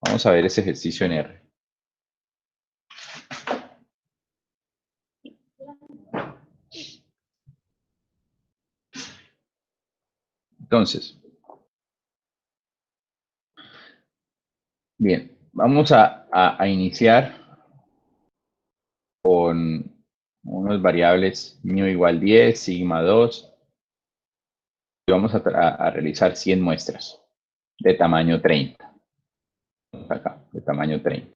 Vamos a ver ese ejercicio en R. Entonces, bien, vamos a iniciar con unas variables mu igual 10, sigma 2, y vamos a realizar 100 muestras de tamaño 30. Acá, de tamaño 30.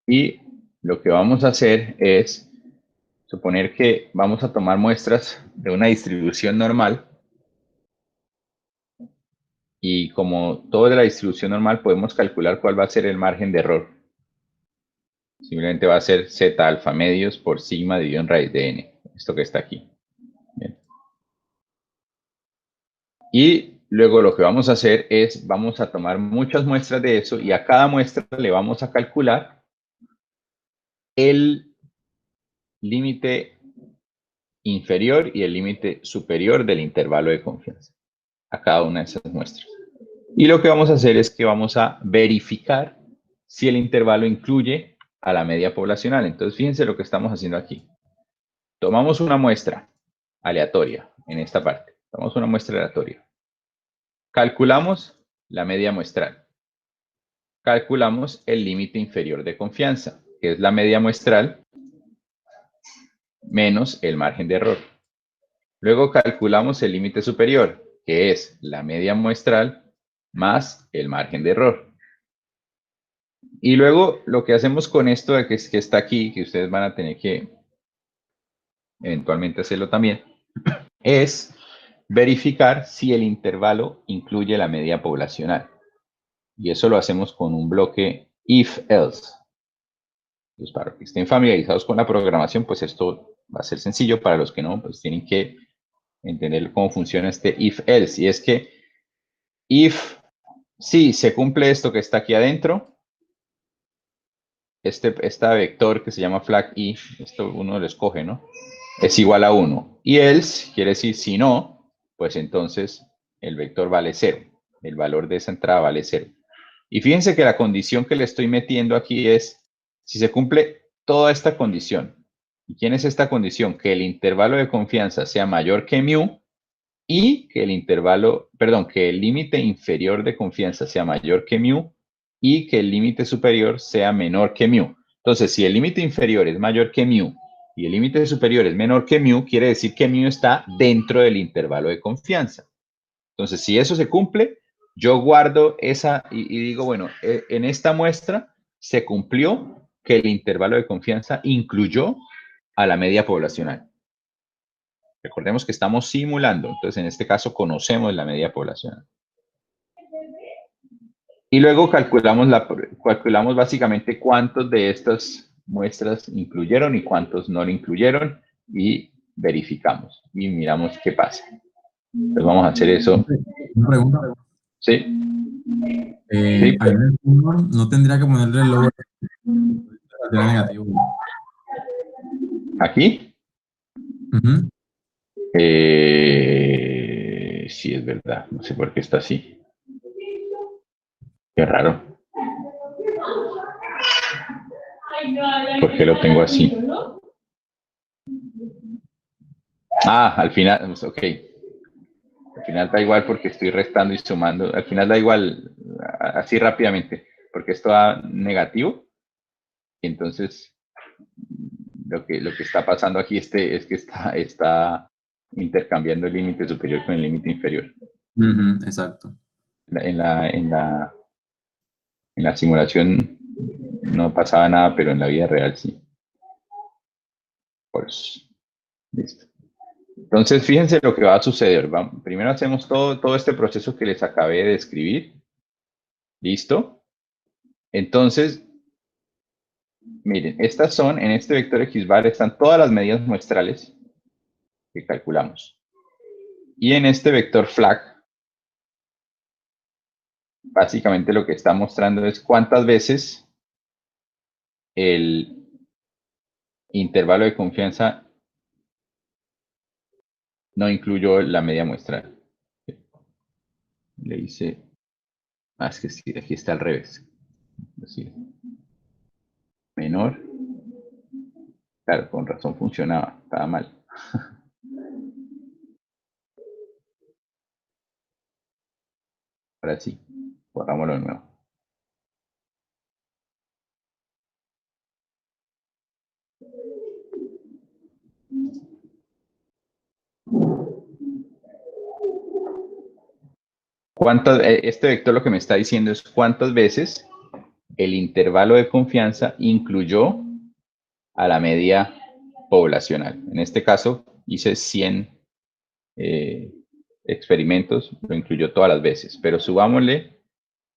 Y lo que vamos a hacer es suponer que vamos a tomar muestras de una distribución normal. Y como todo de la distribución normal, podemos calcular cuál va a ser el margen de error. Simplemente va a ser Z alfa medios por sigma dividido en raíz de n. Esto que está aquí. Bien. Y luego lo que vamos a hacer es, vamos a tomar muchas muestras de eso y a cada muestra le vamos a calcular el límite inferior y el límite superior del intervalo de confianza a cada una de esas muestras. Y lo que vamos a hacer es que vamos a verificar si el intervalo incluye a la media poblacional. Entonces, fíjense lo que estamos haciendo aquí. Tomamos una muestra aleatoria en esta parte. Tomamos una muestra aleatoria. Calculamos la media muestral. Calculamos el límite inferior de confianza, que es la media muestral menos el margen de error. Luego calculamos el límite superior, que es la media muestral más el margen de error. Y luego lo que hacemos con esto que está aquí, que ustedes van a tener que eventualmente hacerlo también, es verificar si el intervalo incluye la media poblacional. Y eso lo hacemos con un bloque if-else. Pues para los que estén familiarizados con la programación, pues esto va a ser sencillo. Para los que no, pues tienen que entender cómo funciona este if-else. Y es que if, si se cumple esto que está aquí adentro, esta vector que se llama flag i, esto uno lo escoge, ¿no? Es igual a 1. Y else quiere decir si no, pues entonces el vector vale 0. El valor de esa entrada vale 0. Y fíjense que la condición que le estoy metiendo aquí es si se cumple toda esta condición. ¿Y quién es esta condición? Que el intervalo de confianza sea mayor que mu y que el intervalo, perdón, que el límite inferior de confianza sea mayor que mu y que el límite superior sea menor que mu. Entonces, si el límite inferior es mayor que mu y el límite superior es menor que mu, quiere decir que mu está dentro del intervalo de confianza. Entonces, si eso se cumple, yo guardo esa y digo, bueno, en esta muestra se cumplió que el intervalo de confianza incluyó a la media poblacional. Recordemos que estamos simulando, entonces en este caso conocemos la media poblacional. Y luego calculamos básicamente cuántos de estas muestras incluyeron y cuántos no lo incluyeron y verificamos y miramos qué pasa. Entonces vamos a hacer eso. Una pregunta. Sí. Sí, ahí en el color no tendría que ponerle el logo negativo. ¿Aquí? Ujú. Sí, es verdad. No sé por qué está así. Qué raro. ¿Por qué lo tengo así? Ah, al final, ok. Al final da igual porque estoy restando y sumando. Al final da igual, así rápidamente, porque esto da negativo. Y entonces, lo que está pasando aquí es que está intercambiando el límite superior con el límite inferior. Exacto. En la simulación no pasaba nada, pero en la vida real sí. Pues, listo. Entonces, fíjense lo que va a suceder. Primero hacemos todo este proceso que les acabé de describir. ¿Listo? Entonces, miren, estas son, en este vector X bar están todas las medidas muestrales que calculamos. Y en este vector flag, básicamente lo que está mostrando es cuántas veces el intervalo de confianza no incluyó la media muestral. Le hice, es que sí, aquí está al revés. Así, menor. Claro, con razón funcionaba, estaba mal. Ahora sí, borrámoslo de nuevo. Este vector lo que me está diciendo es cuántas veces el intervalo de confianza incluyó a la media poblacional. En este caso hice 100 experimentos, lo incluyó todas las veces, pero subámosle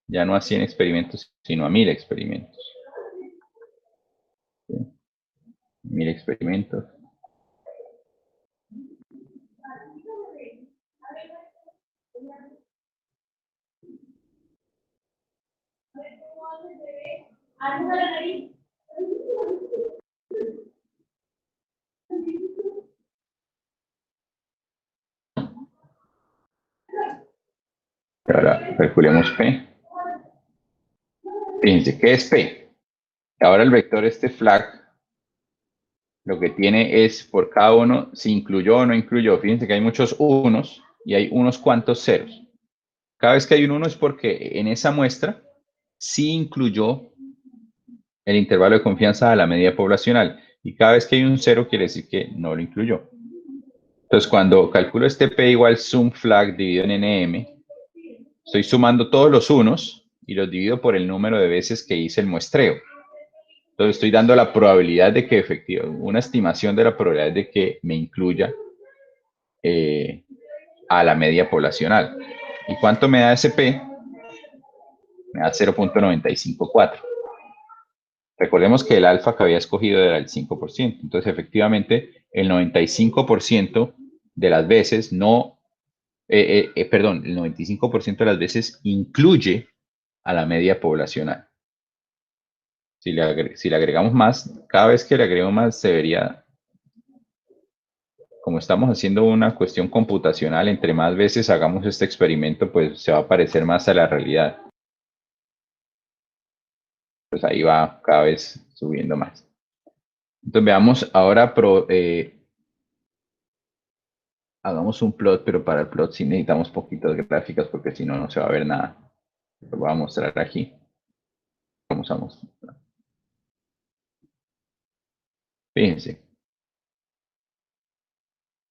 ya no a 100 experimentos, sino a 1000 experimentos. 1000 experimentos. Ahora calculemos P. Fíjense, ¿qué es P? Ahora el vector flag lo que tiene es por cada uno si incluyó o no incluyó. Fíjense que hay muchos unos y hay unos cuantos ceros. Cada vez que hay un 1 es porque en esa muestra sí incluyó el intervalo de confianza a la media poblacional. Y cada vez que hay un 0 quiere decir que no lo incluyó. Entonces, cuando calculo este P igual sum flag dividido en NM, estoy sumando todos los unos y los divido por el número de veces que hice el muestreo. Entonces, estoy dando la probabilidad de que efectivamente, una estimación de la probabilidad de que me incluya a la media poblacional. ¿Y cuánto me da ese P? Me da 0.954. Recordemos que el alfa que había escogido era el 5%. Entonces, efectivamente, el 95% de las veces no, el 95% de las veces incluye a la media poblacional. Si le agregamos más, cada vez que le agregamos más, se vería, como estamos haciendo una cuestión computacional, entre más veces hagamos este experimento, pues se va a parecer más a la realidad. Pues ahí va cada vez subiendo más. Entonces veamos ahora, hagamos un plot, pero para el plot sí necesitamos poquitas gráficas porque si no, no se va a ver nada. Lo voy a mostrar aquí. Vamos a mostrar. Fíjense.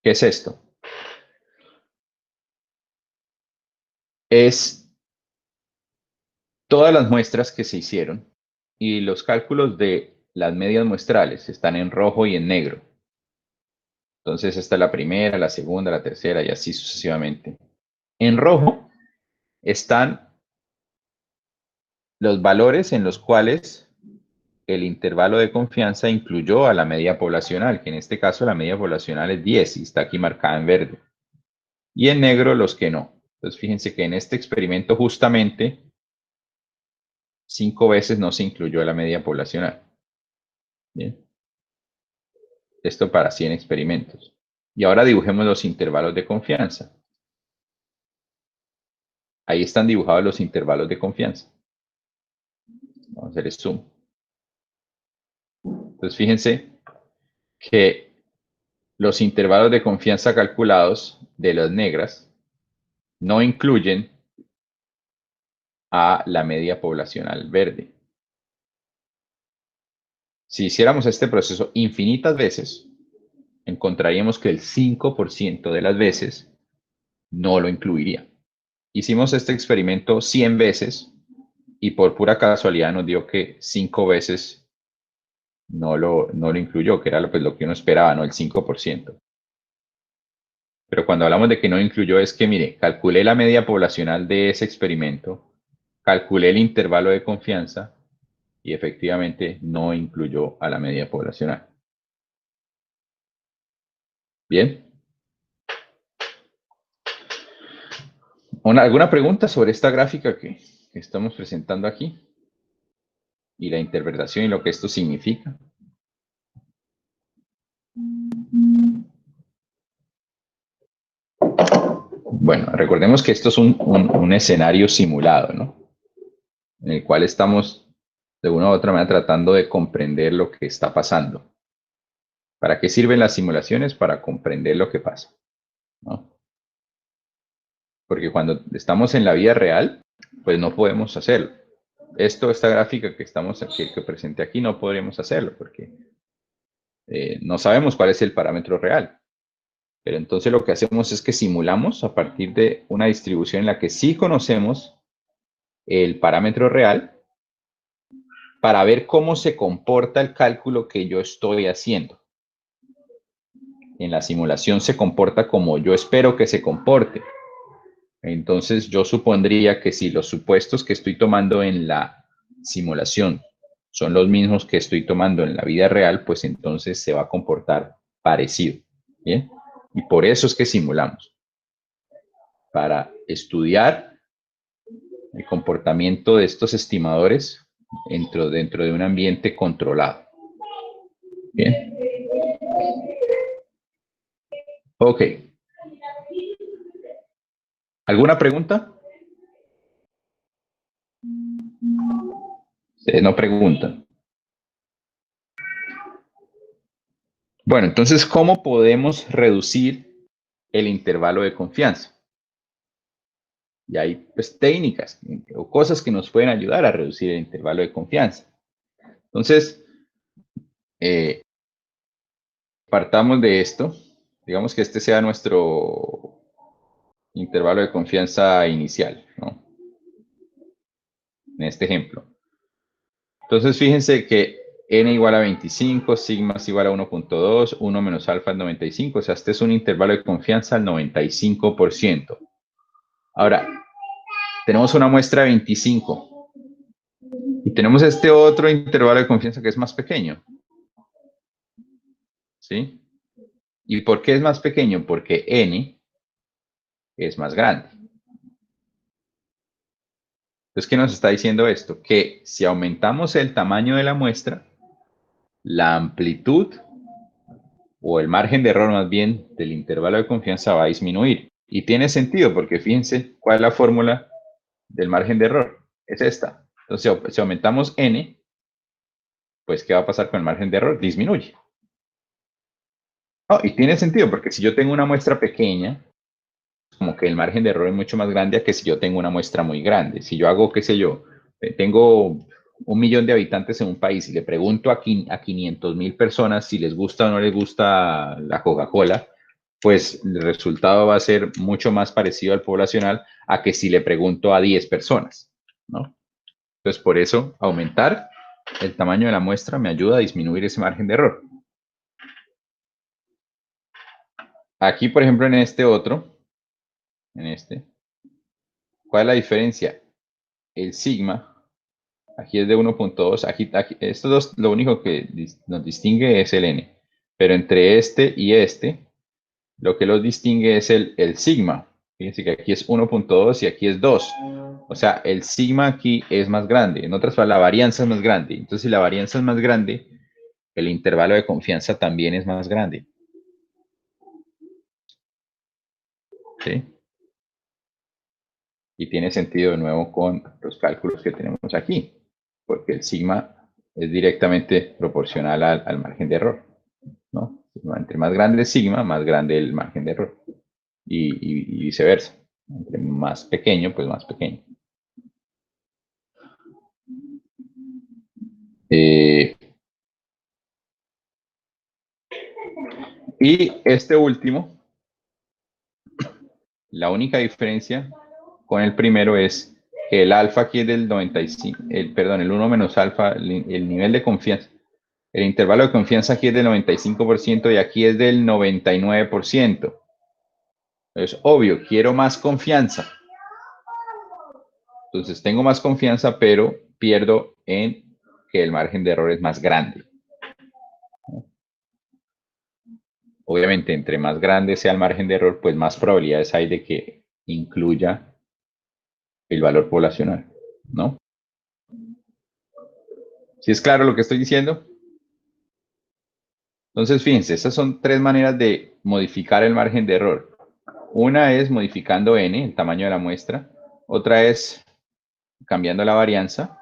¿Qué es esto? Es todas las muestras que se hicieron y los cálculos de las medias muestrales están en rojo y en negro. Entonces esta es la primera, la segunda, la tercera y así sucesivamente. En rojo están los valores en los cuales el intervalo de confianza incluyó a la media poblacional, que en este caso la media poblacional es 10 y está aquí marcada en verde. Y en negro los que no. Entonces fíjense que en este experimento justamente 5 veces no se incluyó a la media poblacional. Bien. Esto para 100 experimentos. Y ahora dibujemos los intervalos de confianza. Ahí están dibujados los intervalos de confianza. Vamos a hacer zoom. Entonces fíjense que los intervalos de confianza calculados de las negras no incluyen a la media poblacional verde. Si hiciéramos este proceso infinitas veces, encontraríamos que el 5% de las veces no lo incluiría. Hicimos este experimento 100 veces y por pura casualidad nos dio que 5 veces no lo incluyó, que era pues, lo que uno esperaba, ¿no? El 5%. Pero cuando hablamos de que no incluyó es que, mire, calculé la media poblacional de ese experimento, calculé el intervalo de confianza y efectivamente no incluyó a la media poblacional. Bien. ¿Alguna pregunta sobre esta gráfica que estamos presentando aquí? Y la interpretación y lo que esto significa. Bueno, recordemos que esto es un escenario simulado, ¿no? En el cual estamos de una u otra manera tratando de comprender lo que está pasando. ¿Para qué sirven las simulaciones? Para comprender lo que pasa, ¿no? Porque cuando estamos en la vida real, pues no podemos hacerlo. Esta gráfica que presenté aquí, no podremos hacerlo porque no sabemos cuál es el parámetro real. Pero entonces lo que hacemos es que simulamos a partir de una distribución en la que sí conocemos el parámetro real para ver cómo se comporta el cálculo que yo estoy haciendo. En la simulación se comporta como yo espero que se comporte. Entonces yo supondría que si los supuestos que estoy tomando en la simulación son los mismos que estoy tomando en la vida real, pues entonces se va a comportar parecido. ¿Bien? Y por eso es que simulamos. Para estudiar el comportamiento de estos estimadores dentro de un ambiente controlado. Bien. Ok. ¿Alguna pregunta? Ustedes no preguntan. Bueno, entonces, ¿cómo podemos reducir el intervalo de confianza? Y hay pues, técnicas o cosas que nos pueden ayudar a reducir el intervalo de confianza. Entonces, partamos de esto. Digamos que este sea nuestro intervalo de confianza inicial, ¿no? En este ejemplo. Entonces, fíjense que n igual a 25, sigma es igual a 1.2, 1 menos alfa es 95. O sea, este es un intervalo de confianza al 95%. Ahora, tenemos una muestra de 25. Y tenemos este otro intervalo de confianza que es más pequeño. ¿Sí? ¿Y por qué es más pequeño? Porque n es más grande. Entonces, ¿qué nos está diciendo esto? Que si aumentamos el tamaño de la muestra, la amplitud o el margen de error más bien del intervalo de confianza va a disminuir. Y tiene sentido porque fíjense cuál es la fórmula del margen de error. Es esta. Entonces, si aumentamos n, pues ¿qué va a pasar con el margen de error? Disminuye. Oh, y tiene sentido porque si yo tengo una muestra pequeña, como que el margen de error es mucho más grande a que si yo tengo una muestra muy grande. Si yo hago, qué sé yo, tengo 1 millón de habitantes en un país y le pregunto a 500,000 personas si les gusta o no les gusta la Coca-Cola, pues el resultado va a ser mucho más parecido al poblacional a que si le pregunto a 10 personas, ¿no? Entonces, por eso, aumentar el tamaño de la muestra me ayuda a disminuir ese margen de error. Aquí, por ejemplo, en este otro, ¿cuál es la diferencia? El sigma, aquí es de 1.2, aquí, estos dos, lo único que nos distingue es el n, pero entre este y este, lo que los distingue es el sigma. Fíjense que aquí es 1.2 y aquí es 2. O sea, el sigma aquí es más grande. En otras palabras, la varianza es más grande. Entonces, si la varianza es más grande, el intervalo de confianza también es más grande. ¿Sí? Y tiene sentido de nuevo con los cálculos que tenemos aquí, porque el sigma es directamente proporcional al margen de error, ¿no? Entre más grande el sigma, más grande el margen de error. Y viceversa. Entre más pequeño, pues más pequeño. Y este último, la única diferencia con el primero es que el alfa aquí es del 95, el 1 menos alfa, el nivel de confianza, el intervalo de confianza aquí es del 95% y aquí es del 99%. Es obvio, quiero más confianza. Entonces tengo más confianza, pero pierdo en que el margen de error es más grande. Obviamente, entre más grande sea el margen de error, pues más probabilidades hay de que incluya el valor poblacional, ¿no? ¿Sí es claro lo que estoy diciendo? Entonces, fíjense, estas son 3 maneras de modificar el margen de error. Una es modificando n, el tamaño de la muestra. Otra es cambiando la varianza.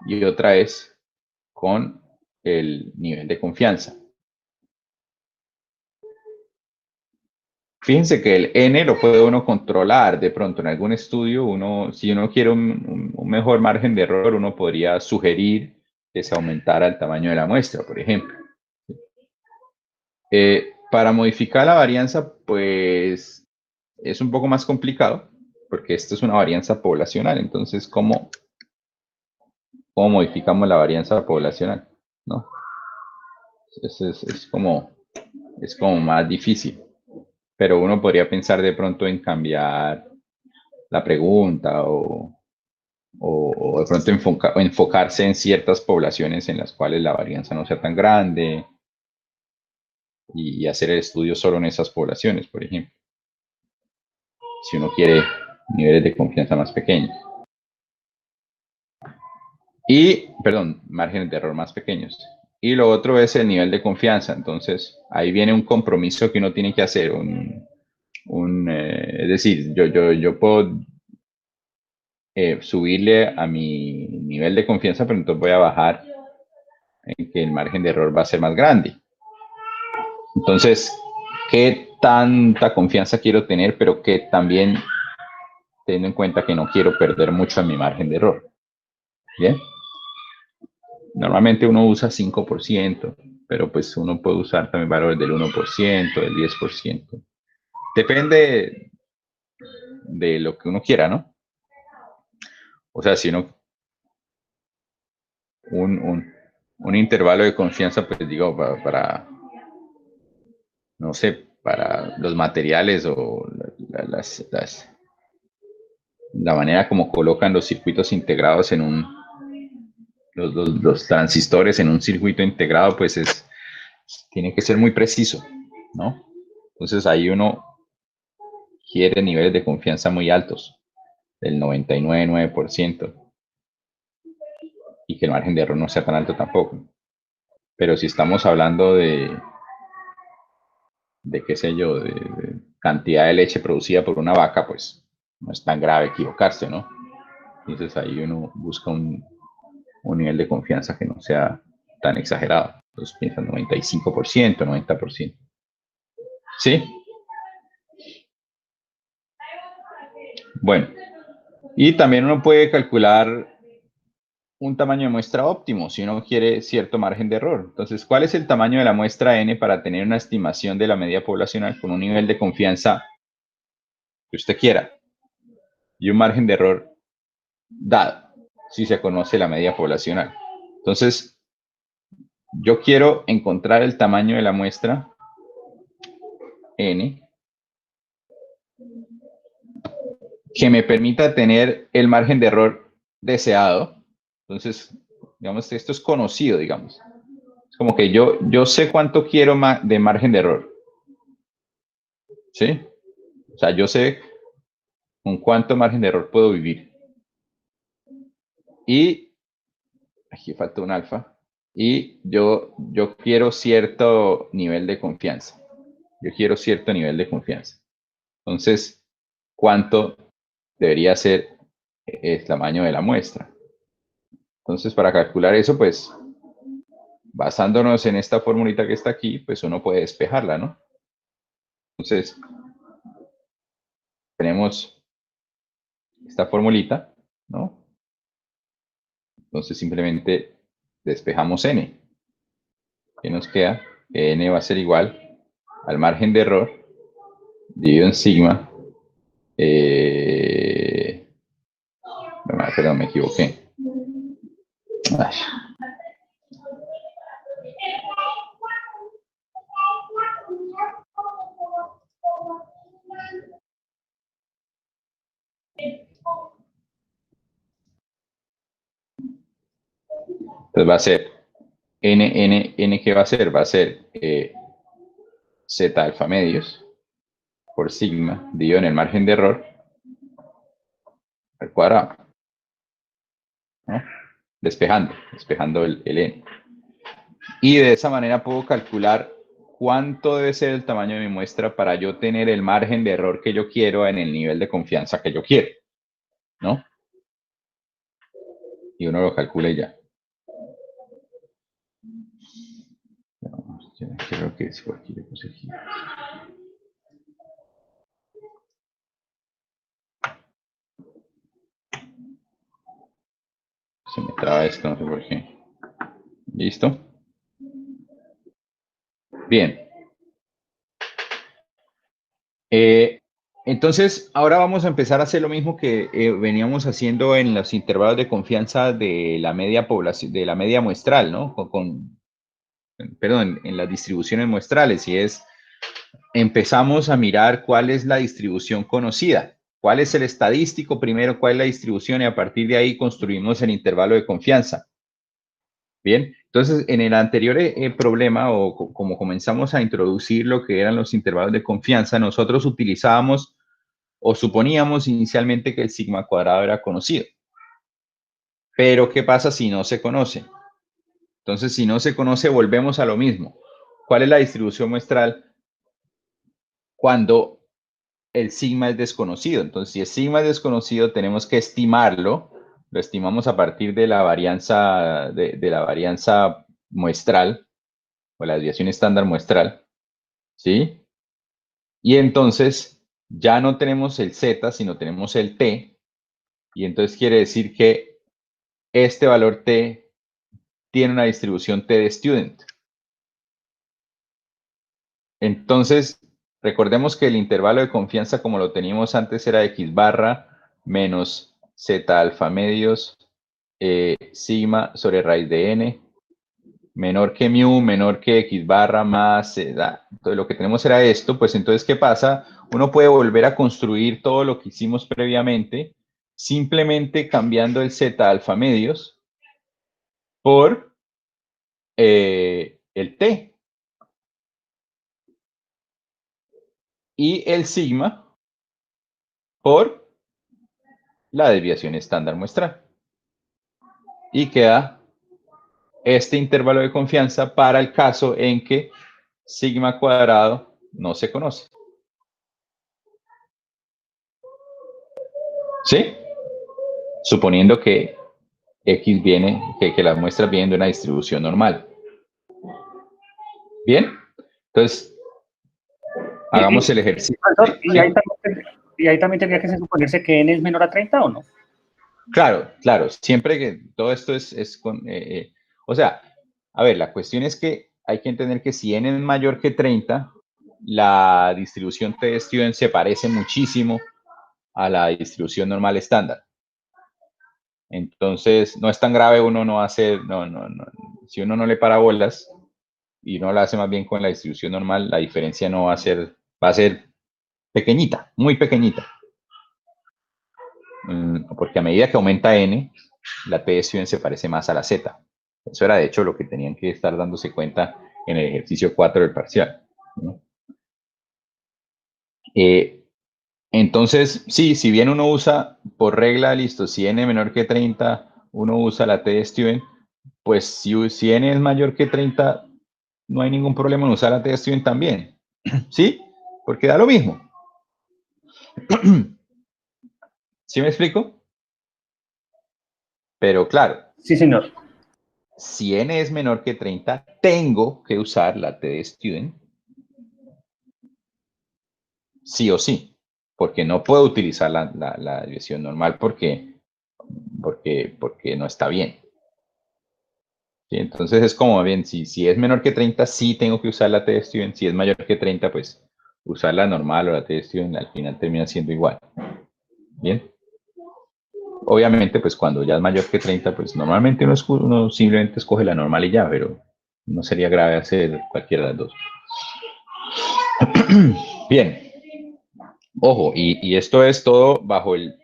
Y otra es con el nivel de confianza. Fíjense que el n lo puede uno controlar de pronto en algún estudio. Si uno quiere un mejor margen de error, uno podría sugerir que se aumentara el tamaño de la muestra, por ejemplo. Para modificar la varianza, pues es un poco más complicado, porque esto es una varianza poblacional. Entonces, ¿cómo modificamos la varianza poblacional? ¿No? Es como más difícil. Pero uno podría pensar de pronto en cambiar la pregunta o o de pronto enfocarse en ciertas poblaciones en las cuales la varianza no sea tan grande y hacer el estudio solo en esas poblaciones, por ejemplo, si uno quiere niveles de confianza más pequeños. Y, perdón, márgenes de error más pequeños. Y lo otro es el nivel de confianza. Entonces, ahí viene un compromiso que uno tiene que hacer. Es decir, yo puedo subirle a mi nivel de confianza, pero entonces voy a bajar en que el margen de error va a ser más grande. Entonces, ¿qué tanta confianza quiero tener, pero que también teniendo en cuenta que no quiero perder mucho en mi margen de error? ¿Bien? Normalmente uno usa 5%, pero pues uno puede usar también valores del 1%, del 10%. Depende de lo que uno quiera, ¿no? O sea, si uno un intervalo de confianza, pues digo, para no sé, para los materiales o la manera como colocan los circuitos integrados en los transistores en un circuito integrado, pues tiene que ser muy preciso, ¿no? Entonces ahí uno quiere niveles de confianza muy altos, del 99,9%, y que el margen de error no sea tan alto tampoco. Pero si estamos hablando de qué sé yo, de cantidad de leche producida por una vaca, pues no es tan grave equivocarse, ¿no? Entonces ahí uno busca un nivel de confianza que no sea tan exagerado. Entonces piensan 95%, 90%. ¿Sí? Bueno, y también uno puede calcular un tamaño de muestra óptimo si uno quiere cierto margen de error. Entonces, ¿cuál es el tamaño de la muestra n para tener una estimación de la media poblacional con un nivel de confianza que usted quiera y un margen de error dado si se conoce la media poblacional? Entonces, yo quiero encontrar el tamaño de la muestra n que me permita tener el margen de error deseado. Entonces, digamos, esto es conocido, digamos. Es como que yo sé cuánto quiero de margen de error. ¿Sí? O sea, yo sé con cuánto margen de error puedo vivir. Y aquí falta un alfa. Y yo quiero cierto nivel de confianza. Yo quiero cierto nivel de confianza. Entonces, ¿cuánto debería ser el tamaño de la muestra? Entonces, para calcular eso, pues, basándonos en esta formulita que está aquí, pues uno puede despejarla, ¿no? Entonces, tenemos esta formulita, ¿no? Entonces, simplemente despejamos n. ¿Qué nos queda? Que n va a ser igual al margen de error dividido en sigma. Perdón, me equivoqué. Ay. Entonces va a ser n, ¿qué va a ser? Va a ser z alfa medios por sigma dividido en el margen de error al cuadrado, ¿no? Despejando el n. Y de esa manera puedo calcular cuánto debe ser el tamaño de mi muestra para yo tener el margen de error que yo quiero en el nivel de confianza que yo quiero, ¿no? Y uno lo calcula y ya. Creo que es por aquí le puse aquí. Se me traba esto, no sé por qué. ¿Listo? Bien. Entonces, ahora vamos a empezar a hacer lo mismo que veníamos haciendo en los intervalos de confianza de la media población, de la media muestral, ¿no? Perdón, en las distribuciones muestrales, y es, empezamos a mirar cuál es la distribución conocida. ¿Cuál es el estadístico primero? ¿Cuál es la distribución? Y a partir de ahí construimos el intervalo de confianza. Bien, entonces en el anterior problema, o como comenzamos a introducir lo que eran los intervalos de confianza, nosotros utilizábamos o suponíamos inicialmente que el sigma cuadrado era conocido. Pero ¿qué pasa si no se conoce? Entonces, si no se conoce, volvemos a lo mismo. ¿Cuál es la distribución muestral cuando el sigma es desconocido? Entonces, si el sigma es desconocido, tenemos que estimarlo. Lo estimamos a partir de la varianza, de la varianza muestral o la desviación estándar muestral, ¿sí? Y entonces ya no tenemos el z, sino tenemos el t. Y entonces quiere decir que este valor t tiene una distribución t de student. Entonces, recordemos que el intervalo de confianza, como lo teníamos antes, era x barra menos z alfa medios sigma sobre raíz de n, menor que mu, menor que x barra más entonces lo que tenemos era esto. Pues entonces, ¿qué pasa? Uno puede volver a construir todo lo que hicimos previamente, simplemente cambiando el z alfa medios por el t. Y el sigma por la desviación estándar muestral. Y queda este intervalo de confianza para el caso en que sigma cuadrado no se conoce. ¿Sí? Suponiendo que X viene, que las muestras vienen de una distribución normal. ¿Bien? Entonces, hagamos el ejercicio. Y ahí también tendría que suponerse que n es menor a 30 o no. Claro, claro. Siempre que todo esto es con... o sea, a ver, la cuestión es que hay que entender que si n es mayor que 30, la distribución t de student se parece muchísimo a la distribución normal estándar. Entonces, no es tan grave uno no hacer, no. Si uno no le para bolas y no lo hace más bien con la distribución normal, la diferencia no va a ser, va a ser pequeñita, muy pequeñita. Porque a medida que aumenta n, la t de student se parece más a la z. Eso era de hecho lo que tenían que estar dándose cuenta en el ejercicio 4 del parcial, ¿no? Entonces, sí, si bien uno usa por regla, listo, si n menor que 30, uno usa la t de student, pues si n es mayor que 30, no hay ningún problema en usar la t de student también, ¿sí? Porque da lo mismo. ¿Sí me explico? Pero claro. Sí, señor. Si n es menor que 30, tengo que usar la t de student. Sí o sí. Porque no puedo utilizar la desviación normal porque no está bien. ¿Sí? Entonces es como bien, si es menor que 30, sí tengo que usar la t de student. Si es mayor que 30, pues usar la normal o la t de student al final termina siendo igual. Bien. Obviamente, pues cuando ya es mayor que 30, pues normalmente uno simplemente escoge la normal y ya, pero no sería grave hacer cualquiera de las dos. Bien. Ojo, y esto es todo bajo el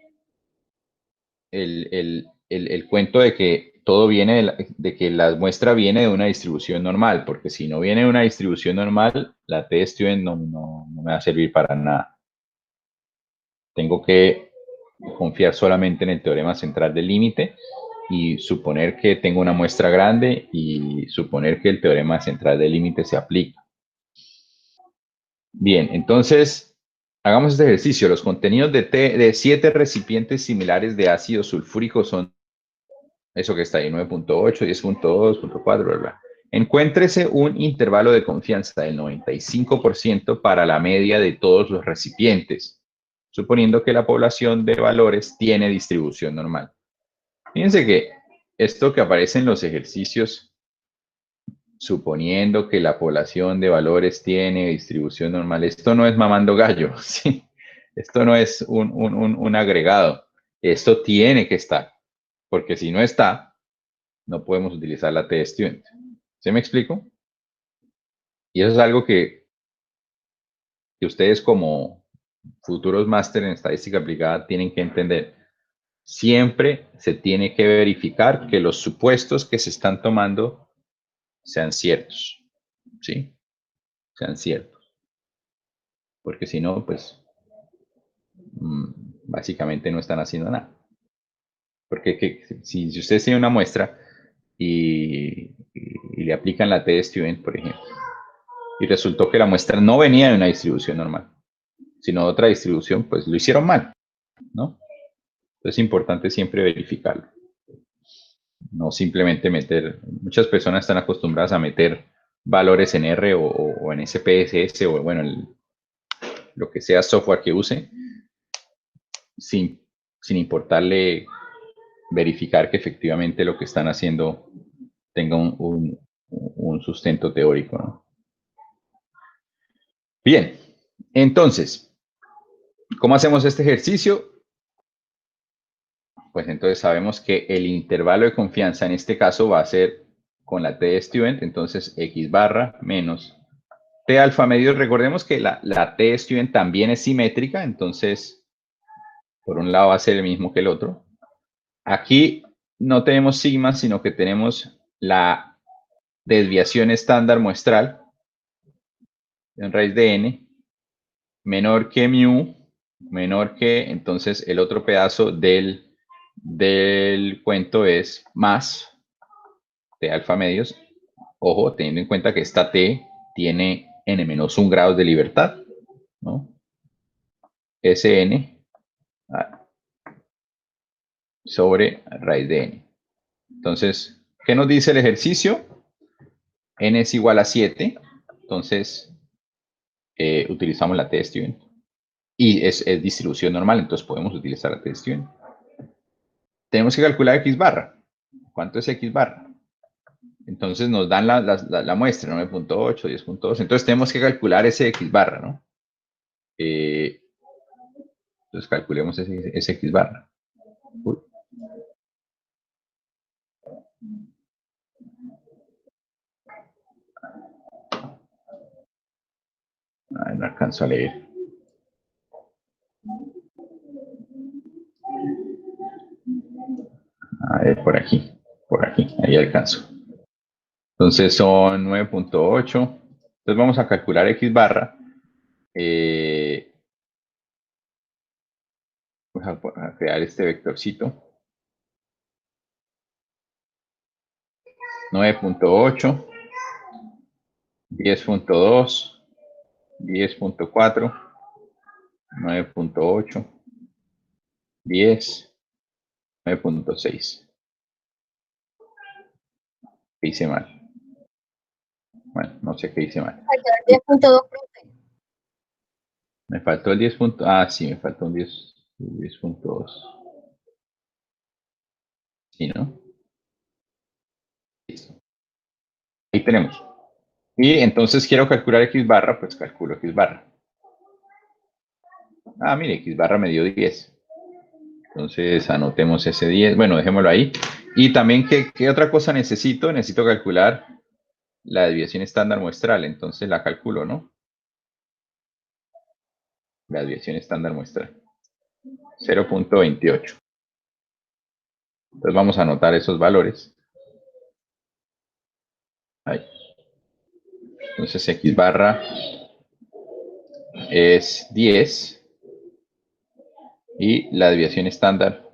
cuento de que todo viene de que la muestra viene de una distribución normal, porque si no viene de una distribución normal, la t de student no me va a servir para nada. Tengo que confiar solamente en el teorema central del límite y suponer que tengo una muestra grande y suponer que el teorema central del límite se aplica. Bien, entonces hagamos este ejercicio. Los contenidos de 7 recipientes similares de ácido sulfúrico son eso que está ahí, 9.8, 10.2, 0.4, bla, bla. Encuéntrese un intervalo de confianza del 95% para la media de todos los recipientes, suponiendo que la población de valores tiene distribución normal. Fíjense que esto que aparece en los ejercicios, suponiendo que la población de valores tiene distribución normal, esto no es mamando gallo, ¿sí? Esto no es un agregado, esto tiene que estar, porque si no está, no podemos utilizar la t de student. ¿Se me explico? Y eso es algo que ustedes como futuros máster en estadística aplicada tienen que entender. Siempre se tiene que verificar que los supuestos que se están tomando sean ciertos, ¿sí? Sean ciertos. Porque si no, pues, básicamente no están haciendo nada. Porque si ustedes tienen una muestra y le aplican la t-student, por ejemplo, y resultó que la muestra no venía de una distribución normal, sino de otra distribución, pues lo hicieron mal, ¿no? Entonces es importante siempre verificarlo. No simplemente meter, muchas personas están acostumbradas a meter valores en R o en SPSS o bueno, lo que sea software que use, sin importarle verificar que efectivamente lo que están haciendo tenga un sustento teórico, ¿no? Bien, entonces, ¿cómo hacemos este ejercicio? Pues entonces sabemos que el intervalo de confianza en este caso va a ser con la t-student, entonces x barra menos t alfa medios. Recordemos que la t-student también es simétrica, entonces por un lado va a ser el mismo que el otro. Aquí no tenemos sigma, sino que tenemos la desviación estándar muestral en raíz de n menor que mu, menor que, entonces el otro pedazo del cuento es más t alfa medios. Ojo, teniendo en cuenta que esta t tiene n-1 grados de libertad, ¿no? Sn sobre raíz de n. Entonces, ¿qué nos dice el ejercicio? N es igual a 7, entonces utilizamos la t-student. Y es distribución normal, entonces podemos utilizar la t-student. Tenemos que calcular x barra. ¿Cuánto es x barra? Entonces nos dan la muestra, 9.8, 10.2. Entonces tenemos que calcular ese x barra, ¿no? Entonces calculemos ese x barra. Uy. Ay, no alcanzo a leer. A ver, por aquí, ahí alcanzo. Entonces son 9.8. Entonces vamos a calcular x barra. Vamos a crear este vectorcito. 9.8, 10.2, 10.4, 9.8, 10, 9.6. ¿Qué hice mal? Bueno, no sé qué hice mal. 10.2. Me faltó el 10. Ah, sí, me faltó un 10.2. Sí, ¿no? Listo. Ahí tenemos. Y entonces quiero calcular x barra, pues calculo x barra. Ah, mire, x barra me dio 10. Entonces anotemos ese 10. Bueno, dejémoslo ahí. Y también, ¿qué otra cosa necesito? Necesito calcular la desviación estándar muestral. Entonces la calculo, ¿no? La desviación estándar muestral. 0.28. Entonces vamos a anotar esos valores. Ahí. Entonces x barra es 10. Y la desviación estándar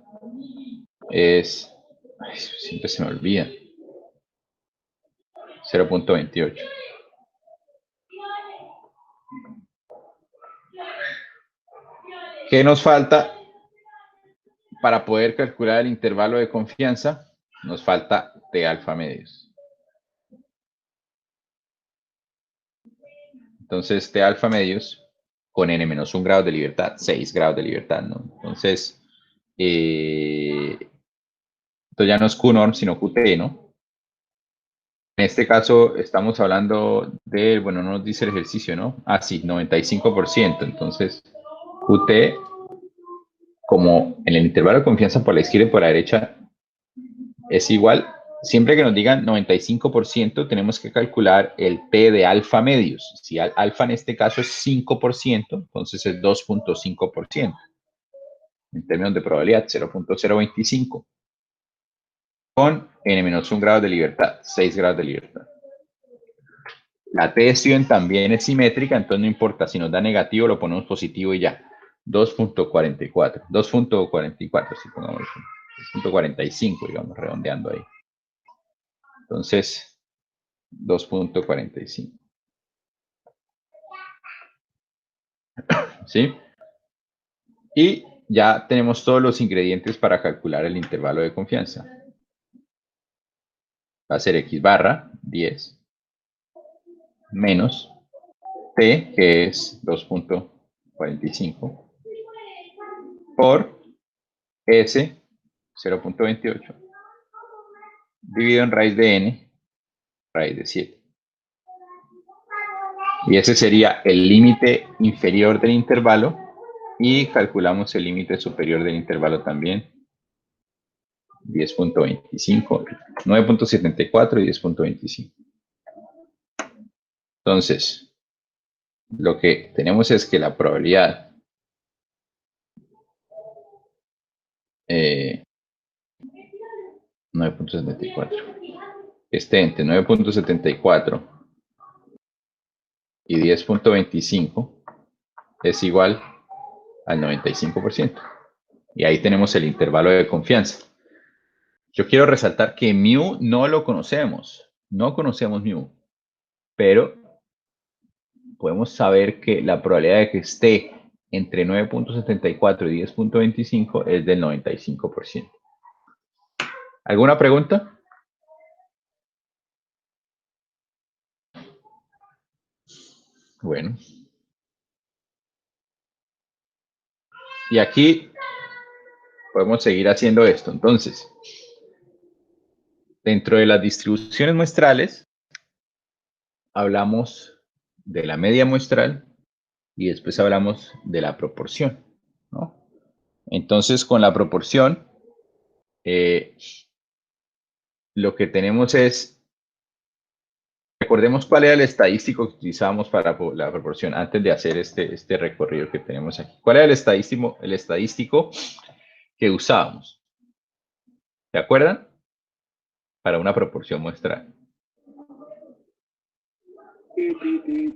es... Ay, siempre se me olvida. 0.28. ¿Qué nos falta para poder calcular el intervalo de confianza? Nos falta t alfa medios. Entonces, t alfa medios con n-1 grado de libertad, 6 grados de libertad, ¿no? Entonces, esto ya no es Q-norm, sino Qt, ¿no? En este caso, estamos hablando de, bueno, no nos dice el ejercicio, ¿no? Ah, sí, 95%. Entonces, Qt, como en el intervalo de confianza por la izquierda y por la derecha, es igual siempre que nos digan 95%, tenemos que calcular el P de alfa medios. Si alfa en este caso es 5%, entonces es 2.5%. En términos de probabilidad, 0.025. Con n-1 grados de libertad, 6 grados de libertad. La T de Stevens también es simétrica, entonces no importa. Si nos da negativo, lo ponemos positivo y ya. 2.44. 2.44, si pongamos 2.45, digamos, redondeando ahí. Entonces, 2.45. ¿Sí? Y ya tenemos todos los ingredientes para calcular el intervalo de confianza. Va a ser X barra 10 menos T, que es 2.45, por S, 0.28, dividido en raíz de n, raíz de 7. Y ese sería el límite inferior del intervalo, y calculamos el límite superior del intervalo también, 10.25, 9.74 y 10.25. Entonces, lo que tenemos es que la probabilidad eh, 9.74 esté entre 9.74 y 10.25 es igual al 95%. Y ahí tenemos el intervalo de confianza. Yo quiero resaltar que mu no lo conocemos. No conocemos mu. Pero podemos saber que la probabilidad de que esté entre 9.74 y 10.25 es del 95%. ¿Alguna pregunta? Bueno. Y aquí podemos seguir haciendo esto. Entonces, dentro de las distribuciones muestrales, hablamos de la media muestral y después hablamos de la proporción, ¿no? Entonces, con la proporción, lo que tenemos es, recordemos cuál era el estadístico que utilizábamos para la proporción antes de hacer este recorrido que tenemos aquí. ¿Cuál era el estadístico que usábamos? ¿Se acuerdan? Para una proporción muestral.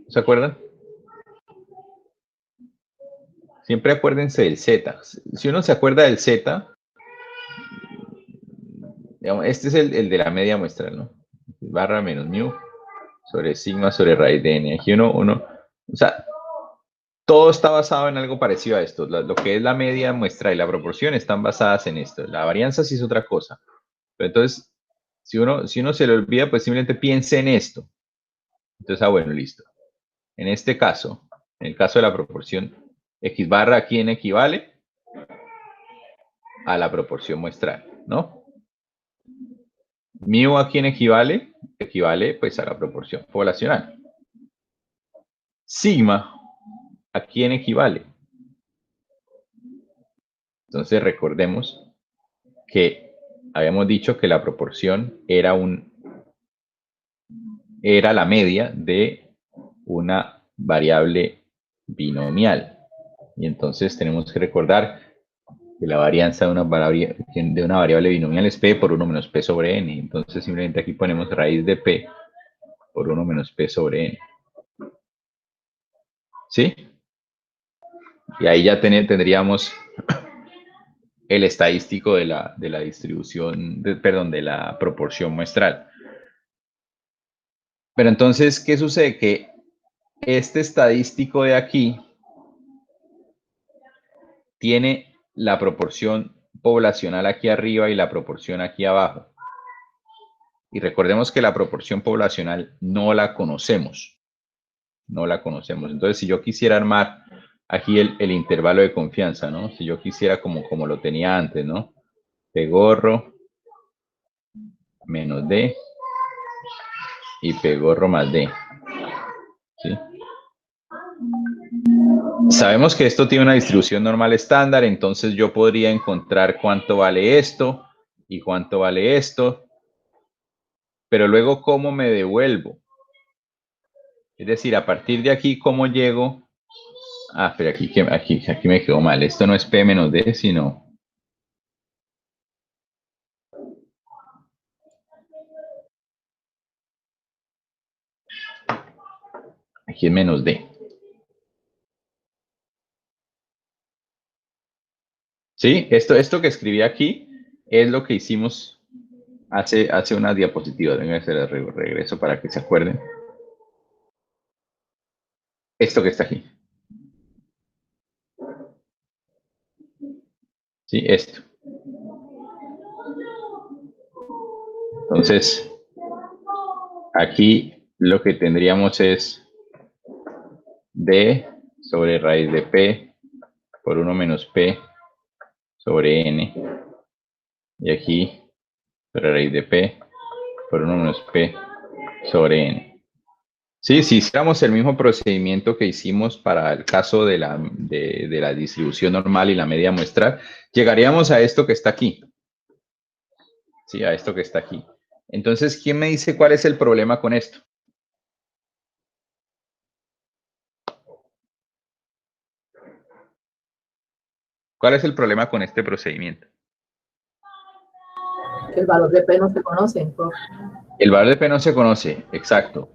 ¿Se acuerdan? Siempre acuérdense del Z. Si uno se acuerda del Z, digamos, este es el de la media muestral, ¿no? Barra menos mu sobre sigma sobre raíz de n. Aquí o sea, todo está basado en algo parecido a esto. Lo que es la media muestral y la proporción están basadas en esto. La varianza sí es otra cosa. Pero entonces, si uno se le olvida, pues simplemente piense en esto. Entonces, bueno, listo. En este caso, en el caso de la proporción, X barra aquí en equivale a la proporción muestral, ¿no? Mu aquí en equivale pues a la proporción poblacional. Sigma ¿a quién equivale? Entonces recordemos que habíamos dicho que la proporción era la media de una variable binomial. Y entonces tenemos que recordar que la varianza de una variable binomial es p por 1 menos p sobre n. Entonces simplemente aquí ponemos raíz de p por 1 menos p sobre n. ¿Sí? Y ahí ya tendríamos el estadístico de la distribución, de la proporción muestral. Pero entonces, ¿qué sucede? Que este estadístico de aquí tiene la proporción poblacional aquí arriba y la proporción aquí abajo. Y recordemos que la proporción poblacional no la conocemos. No la conocemos. Entonces, si yo quisiera armar aquí el intervalo de confianza, ¿no? Si yo quisiera como lo tenía antes, ¿no? P gorro menos D y P gorro más D. ¿Sí? Sabemos que esto tiene una distribución normal estándar, entonces yo podría encontrar cuánto vale esto y cuánto vale esto. pero luego, ¿cómo me devuelvo? Es decir, a partir de aquí, ¿cómo llego? Ah, pero aquí me quedó mal. Esto no es P menos D, sino... Aquí es menos D. ¿Sí? Esto que escribí aquí es lo que hicimos hace unas diapositivas. Venga, hacer el regreso para que se acuerden. Esto que está aquí. ¿Sí? Esto. Entonces, aquí lo que tendríamos es D sobre raíz de P por 1 menos P sobre N. Y aquí sobre raíz de P por 1 menos P sobre N. Sí, si hiciéramos el mismo procedimiento que hicimos para el caso de la distribución normal y la media muestral, llegaríamos a esto que está aquí. Sí, a esto que está aquí. Entonces, ¿quién me dice cuál es el problema con esto? ¿Cuál es el problema con este procedimiento? El valor de P no se conoce, profe. El valor de P no se conoce, exacto.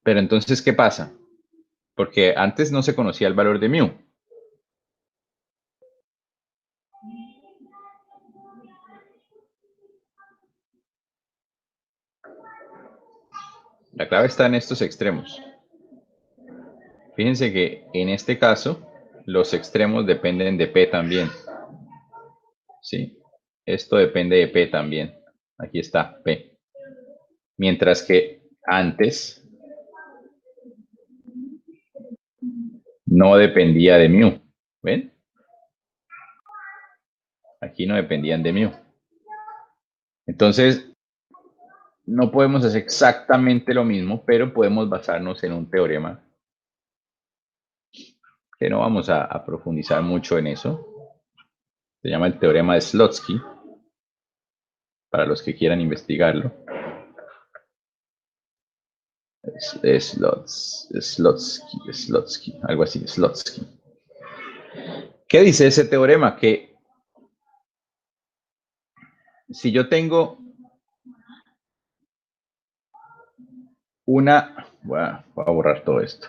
Pero entonces, ¿qué pasa? Porque antes no se conocía el valor de mu. La clave está en estos extremos. Fíjense que en este caso, los extremos dependen de P también. ¿Sí? Esto depende de P también. Aquí está P. Mientras que antes no dependía de mu. ¿Ven? Aquí no dependían de mu. Entonces, no podemos hacer exactamente lo mismo, pero podemos basarnos en un teorema que no vamos a profundizar mucho en eso. Se llama el teorema de Slotsky, para los que quieran investigarlo. Slotsky, algo así, Slotsky. ¿Qué dice ese teorema? Que si yo tengo una... Voy a borrar todo esto.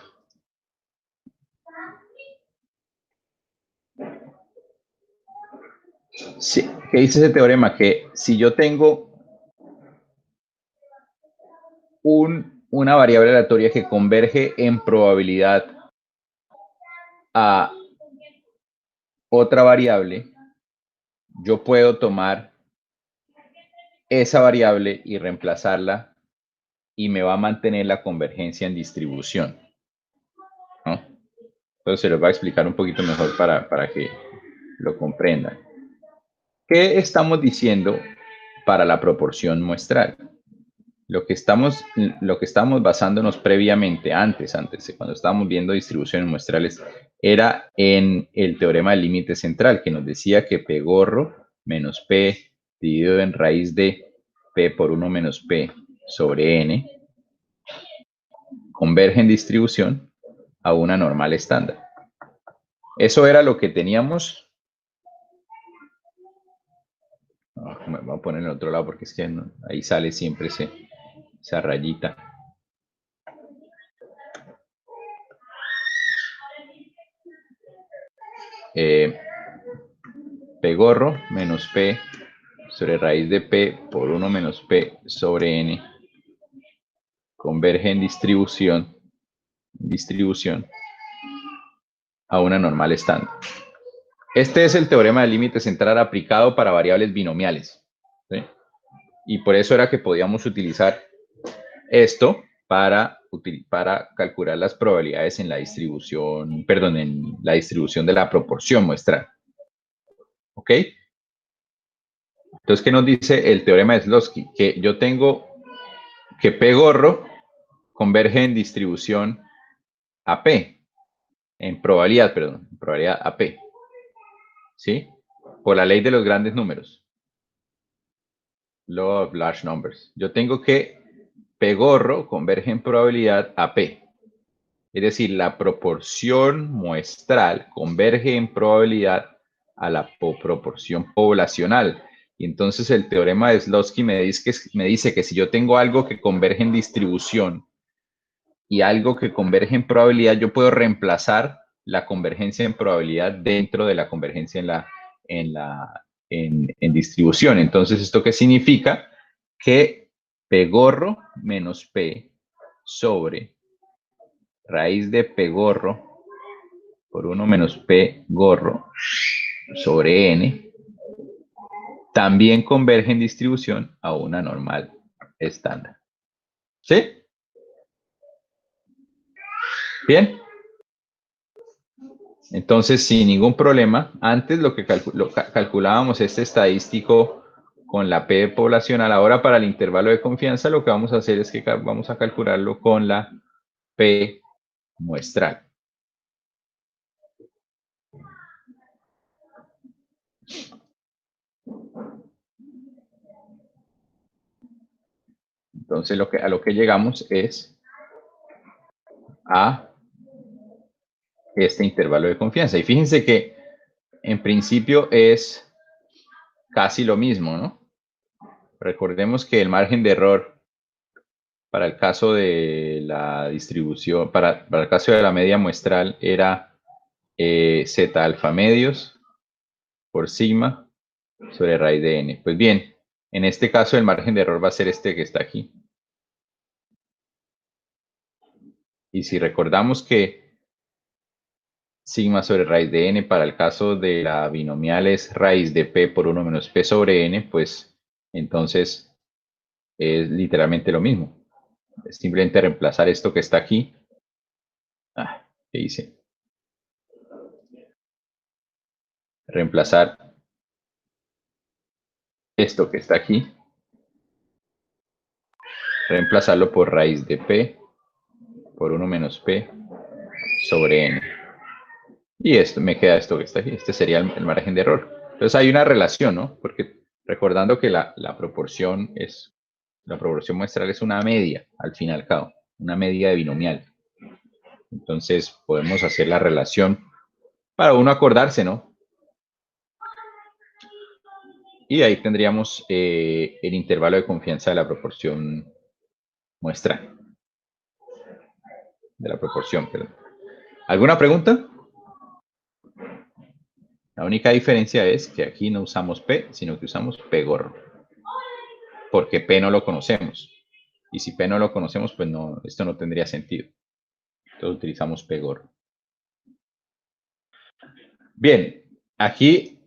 Sí, ¿qué dice ese teorema? Que si yo tengo una variable aleatoria que converge en probabilidad a otra variable, yo puedo tomar esa variable y reemplazarla y me va a mantener la convergencia en distribución, ¿no? Entonces se los voy a explicar un poquito mejor para que lo comprendan. ¿Qué estamos diciendo para la proporción muestral? Lo que estamos basándonos previamente, antes, cuando estábamos viendo distribuciones muestrales, era en el teorema del límite central, que nos decía que P gorro menos P dividido en raíz de P por 1 menos P sobre N converge en distribución a una normal estándar. Eso era lo que teníamos. Me voy a poner en el otro lado porque es que ahí sale siempre esa rayita. P gorro menos P sobre raíz de P por 1 menos P sobre N converge en distribución a una normal estándar. Este es el teorema del límite central aplicado para variables binomiales, ¿sí? Y por eso era que podíamos utilizar esto para calcular las probabilidades en la distribución, perdón, en la distribución de la proporción muestral. ¿Ok? Entonces, ¿qué nos dice el teorema de Slotsky? Que yo tengo que P gorro converge en distribución a P, en probabilidad a P, ¿sí? Por la ley de los grandes números. Law of large numbers. Yo tengo que P gorro converge en probabilidad a P. Es decir, la proporción muestral converge en probabilidad a la proporción poblacional. Y entonces el teorema de Slotski me dice que si yo tengo algo que converge en distribución y algo que converge en probabilidad, yo puedo reemplazar la convergencia en probabilidad dentro de la convergencia en distribución. Entonces, ¿esto qué significa? Que P gorro menos P sobre raíz de P gorro por 1 menos P gorro sobre N también converge en distribución a una normal estándar. ¿Sí? Bien. Entonces, sin ningún problema, antes lo que calculábamos este estadístico con la P poblacional, ahora para el intervalo de confianza lo que vamos a hacer es que vamos a calcularlo con la P muestral. Entonces, a lo que llegamos es a este intervalo de confianza. Y fíjense que en principio es casi lo mismo, ¿no? Recordemos que el margen de error para el caso de la distribución, para el caso de la media muestral era Z alfa medios por sigma sobre raíz de n. Pues bien, en este caso el margen de error va a ser este que está aquí. Y si recordamos que sigma sobre raíz de n para el caso de la binomial es raíz de p por 1 menos p sobre n, pues entonces es literalmente lo mismo. Es simplemente reemplazar esto que está aquí. ¿Qué hice? Reemplazar esto que está aquí. Reemplazarlo por raíz de p por 1 menos p sobre n. Y esto me queda esto que está aquí. Este sería el margen de error. Entonces hay una relación, ¿no? Porque recordando que la proporción muestral es una media, al fin y al cabo, una media de binomial. Entonces podemos hacer la relación para uno acordarse, ¿no? Y ahí tendríamos el intervalo de confianza de la proporción muestral. De la proporción, perdón. ¿Alguna pregunta? La única diferencia es que aquí no usamos P, sino que usamos P gorro. Porque P no lo conocemos. Y si P no lo conocemos, pues no, esto no tendría sentido. Entonces utilizamos P gorro. Bien, aquí,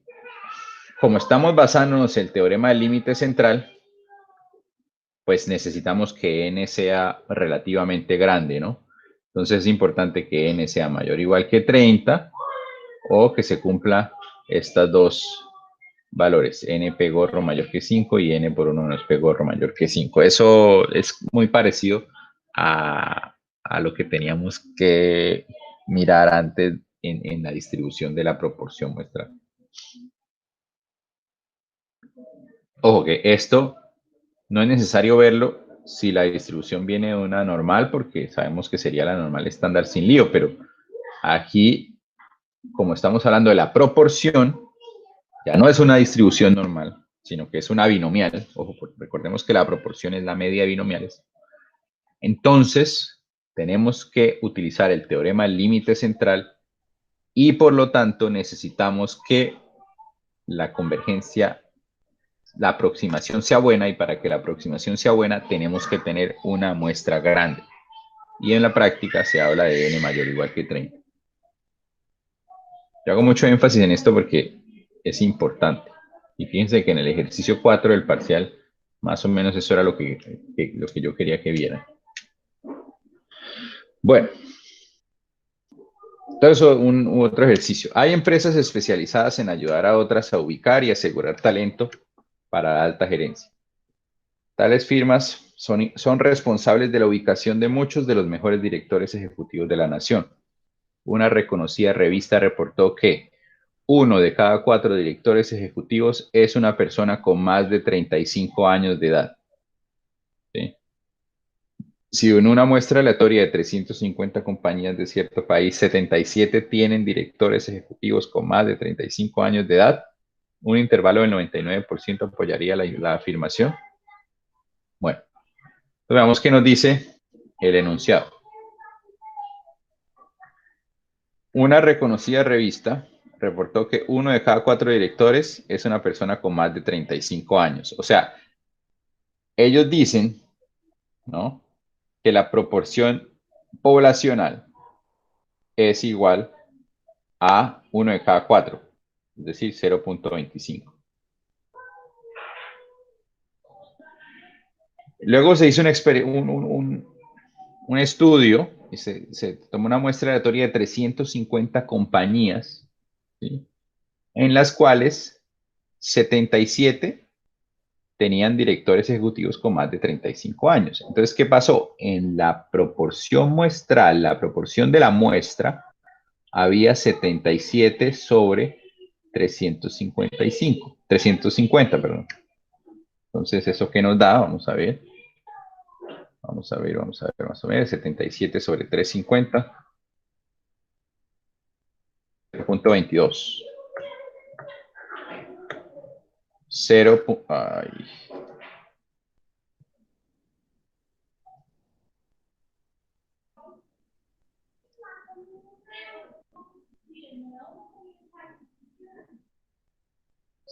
como estamos basándonos en el teorema del límite central, pues necesitamos que n sea relativamente grande, ¿no? Entonces es importante que n sea mayor o igual que 30 o que se cumpla estas dos valores, n p gorro mayor que 5 y n por 1 menos p gorro mayor que 5. Eso es muy parecido a lo que teníamos que mirar antes en la distribución de la proporción muestral. Ojo que esto no es necesario verlo si la distribución viene de una normal, porque sabemos que sería la normal estándar sin lío, pero aquí, como estamos hablando de la proporción, ya no es una distribución normal, sino que es una binomial. Ojo, recordemos que la proporción es la media de binomiales. Entonces, tenemos que utilizar el teorema del límite central y por lo tanto necesitamos que la convergencia, la aproximación sea buena, y para que la aproximación sea buena tenemos que tener una muestra grande. Y en la práctica se habla de n mayor o igual que 30. Yo hago mucho énfasis en esto porque es importante. Y fíjense que en el ejercicio 4 del parcial, más o menos eso era lo que yo quería que vieran. Bueno. Entonces, otro ejercicio. Hay empresas especializadas en ayudar a otras a ubicar y asegurar talento para la alta gerencia. Tales firmas son responsables de la ubicación de muchos de los mejores directores ejecutivos de la nación. Una reconocida revista reportó que 1 de cada 4 directores ejecutivos es una persona con más de 35 años de edad. ¿Sí? Si en una muestra aleatoria de 350 compañías de cierto país, 77 tienen directores ejecutivos con más de 35 años de edad, un intervalo del 99% apoyaría la afirmación. Bueno, veamos qué nos dice el enunciado. Una reconocida revista reportó que 1 de cada 4 directores es una persona con más de 35 años. O sea, ellos dicen, ¿no?, que la proporción poblacional es igual a 1 de cada 4, es decir, 0.25. Luego se hizo un estudio y se tomó una muestra aleatoria de 350 compañías, ¿sí?, en las cuales 77 tenían directores ejecutivos con más de 35 años. Entonces, ¿qué pasó? En la proporción muestral, la proporción de la muestra, había 77 sobre 350, perdón. Entonces, ¿eso qué nos da? Vamos a ver. Vamos a ver más o menos. 77 sobre 350. 0.22. 0. Ay.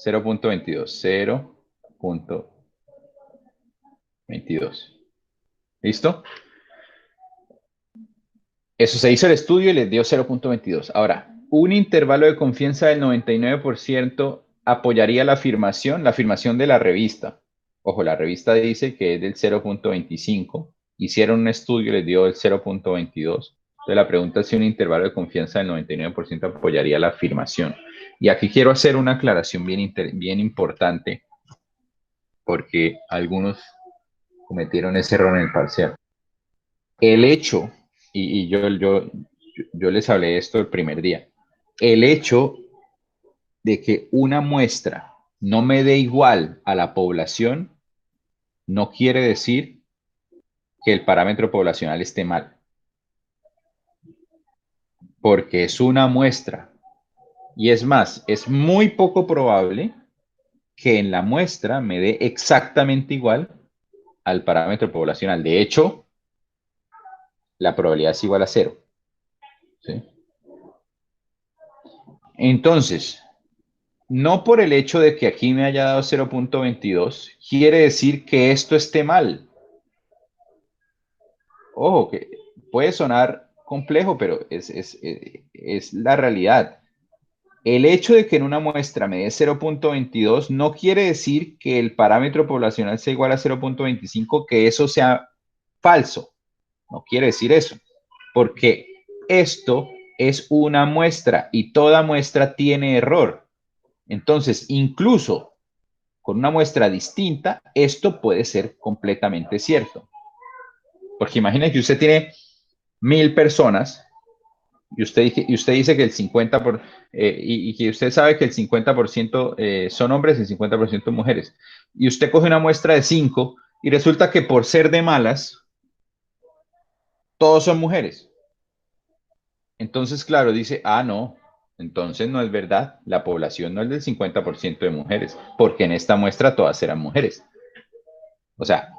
0.22. 0.22. ¿Listo? Eso se hizo el estudio y les dio 0.22. Ahora, un intervalo de confianza del 99% apoyaría la afirmación de la revista. Ojo, la revista dice que es del 0.25. Hicieron un estudio y les dio el 0.22. Entonces la pregunta es si un intervalo de confianza del 99% apoyaría la afirmación. Y aquí quiero hacer una aclaración bien importante, porque algunos cometieron ese error en el parcial. El hecho, y yo les hablé de esto el primer día, el hecho de que una muestra no me dé igual a la población no quiere decir que el parámetro poblacional esté mal, porque es una muestra. Y es más, es muy poco probable que en la muestra me dé exactamente igual al parámetro poblacional. De hecho, la probabilidad es igual a 0. ¿Sí? Entonces, no por el hecho de que aquí me haya dado 0.22, quiere decir que esto esté mal. Ojo, que puede sonar complejo, pero es la realidad. El hecho de que en una muestra me dé 0.22 no quiere decir que el parámetro poblacional sea igual a 0.25, que eso sea falso. No quiere decir eso, porque esto es una muestra y toda muestra tiene error. Entonces, incluso con una muestra distinta, esto puede ser completamente cierto. Porque imagine que usted tiene 1000 personas y usted dice que el 50%, y que usted sabe que el 50% son hombres y el 50% mujeres. Y usted coge una muestra de 5 y resulta que por ser de malas, todos son mujeres. Entonces, claro, dice, no, entonces no es verdad, la población no es del 50% de mujeres, porque en esta muestra todas eran mujeres. O sea,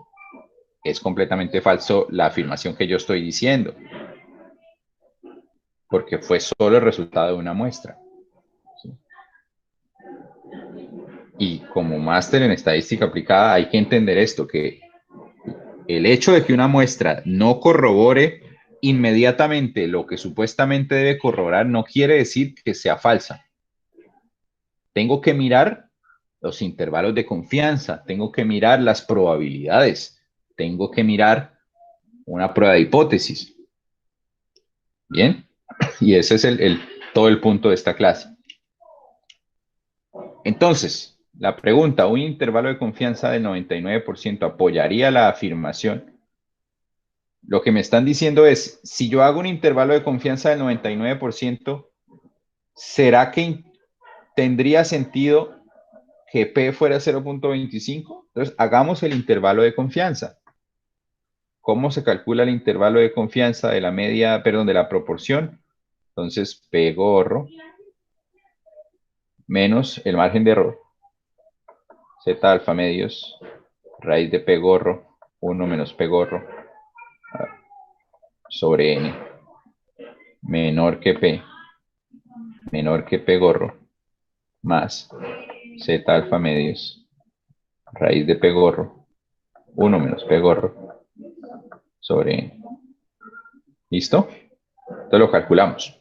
es completamente falso la afirmación que yo estoy diciendo, porque fue solo el resultado de una muestra. ¿Sí? Y como máster en estadística aplicada hay que entender esto, que el hecho de que una muestra no corrobore inmediatamente lo que supuestamente debe corroborar no quiere decir que sea falsa. Tengo que mirar los intervalos de confianza, tengo que mirar las probabilidades, tengo que mirar una prueba de hipótesis. Bien, y ese es todo el punto de esta clase. Entonces, la pregunta, ¿un intervalo de confianza del 99% apoyaría la afirmación? Lo que me están diciendo es, si yo hago un intervalo de confianza del 99%, ¿será que ¿tendría sentido que P fuera 0.25? Entonces, hagamos el intervalo de confianza. ¿Cómo se calcula el intervalo de confianza de la media, perdón, de la proporción? Entonces, P gorro menos el margen de error, Z alfa medios, raíz de P gorro, 1 menos P gorro, sobre N, menor que P gorro, más Z alfa medios, raíz de P gorro, 1 menos P gorro, sobre N. ¿Listo? Entonces lo calculamos.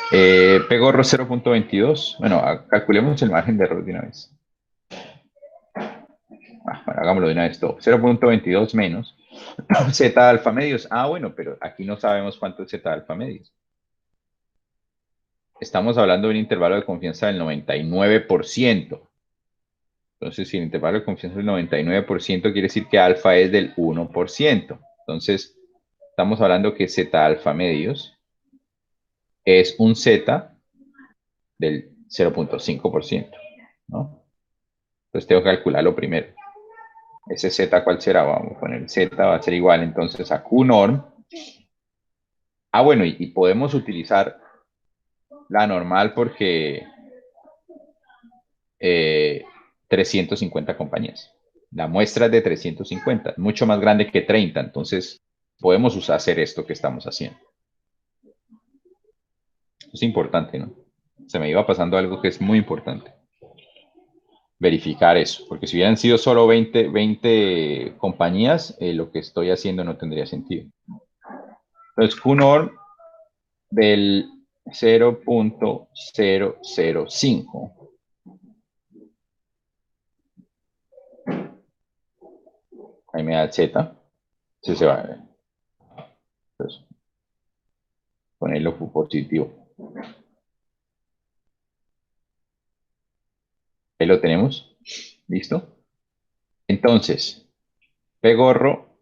P gorro 0.22. Bueno, calculemos el margen de error de una vez. Bueno, hagámoslo de una vez todo. 0.22 menos Z alfa medios. Bueno, pero aquí no sabemos cuánto es Z alfa medios. Estamos hablando de un intervalo de confianza del 99%. Entonces, si el intervalo de confianza es del 99%, quiere decir que alfa es del 1%. Entonces, estamos hablando que Z alfa medios es un Z del 0.5%, ¿no? Entonces, tengo que calcularlo primero. Ese Z, ¿cuál será? Vamos a poner Z, va a ser igual entonces a Q norm. Bueno, y podemos utilizar la normal porque 350 compañías. La muestra es de 350, mucho más grande que 30, entonces podemos hacer esto que estamos haciendo. Es importante, ¿no? Se me iba pasando algo que es muy importante. Verificar eso, porque si hubieran sido solo 20 compañías, lo que estoy haciendo no tendría sentido. Entonces, QNORM del 0.005. Ahí me da el Z. Sí, se va a ver. Entonces, ponerlo positivo. Ahí lo tenemos. ¿Listo? Entonces, P gorro,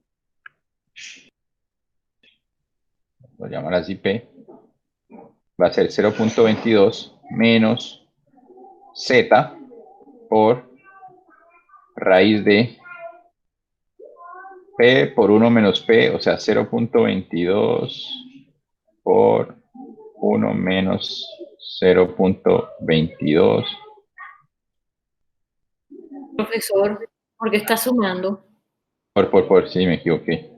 lo llaman así P, va a ser 0.22 menos Z por raíz de P por 1 menos P, o sea, 0.22 por 1 menos 0.22. Profesor, porque está sumando. Sí, me equivoqué.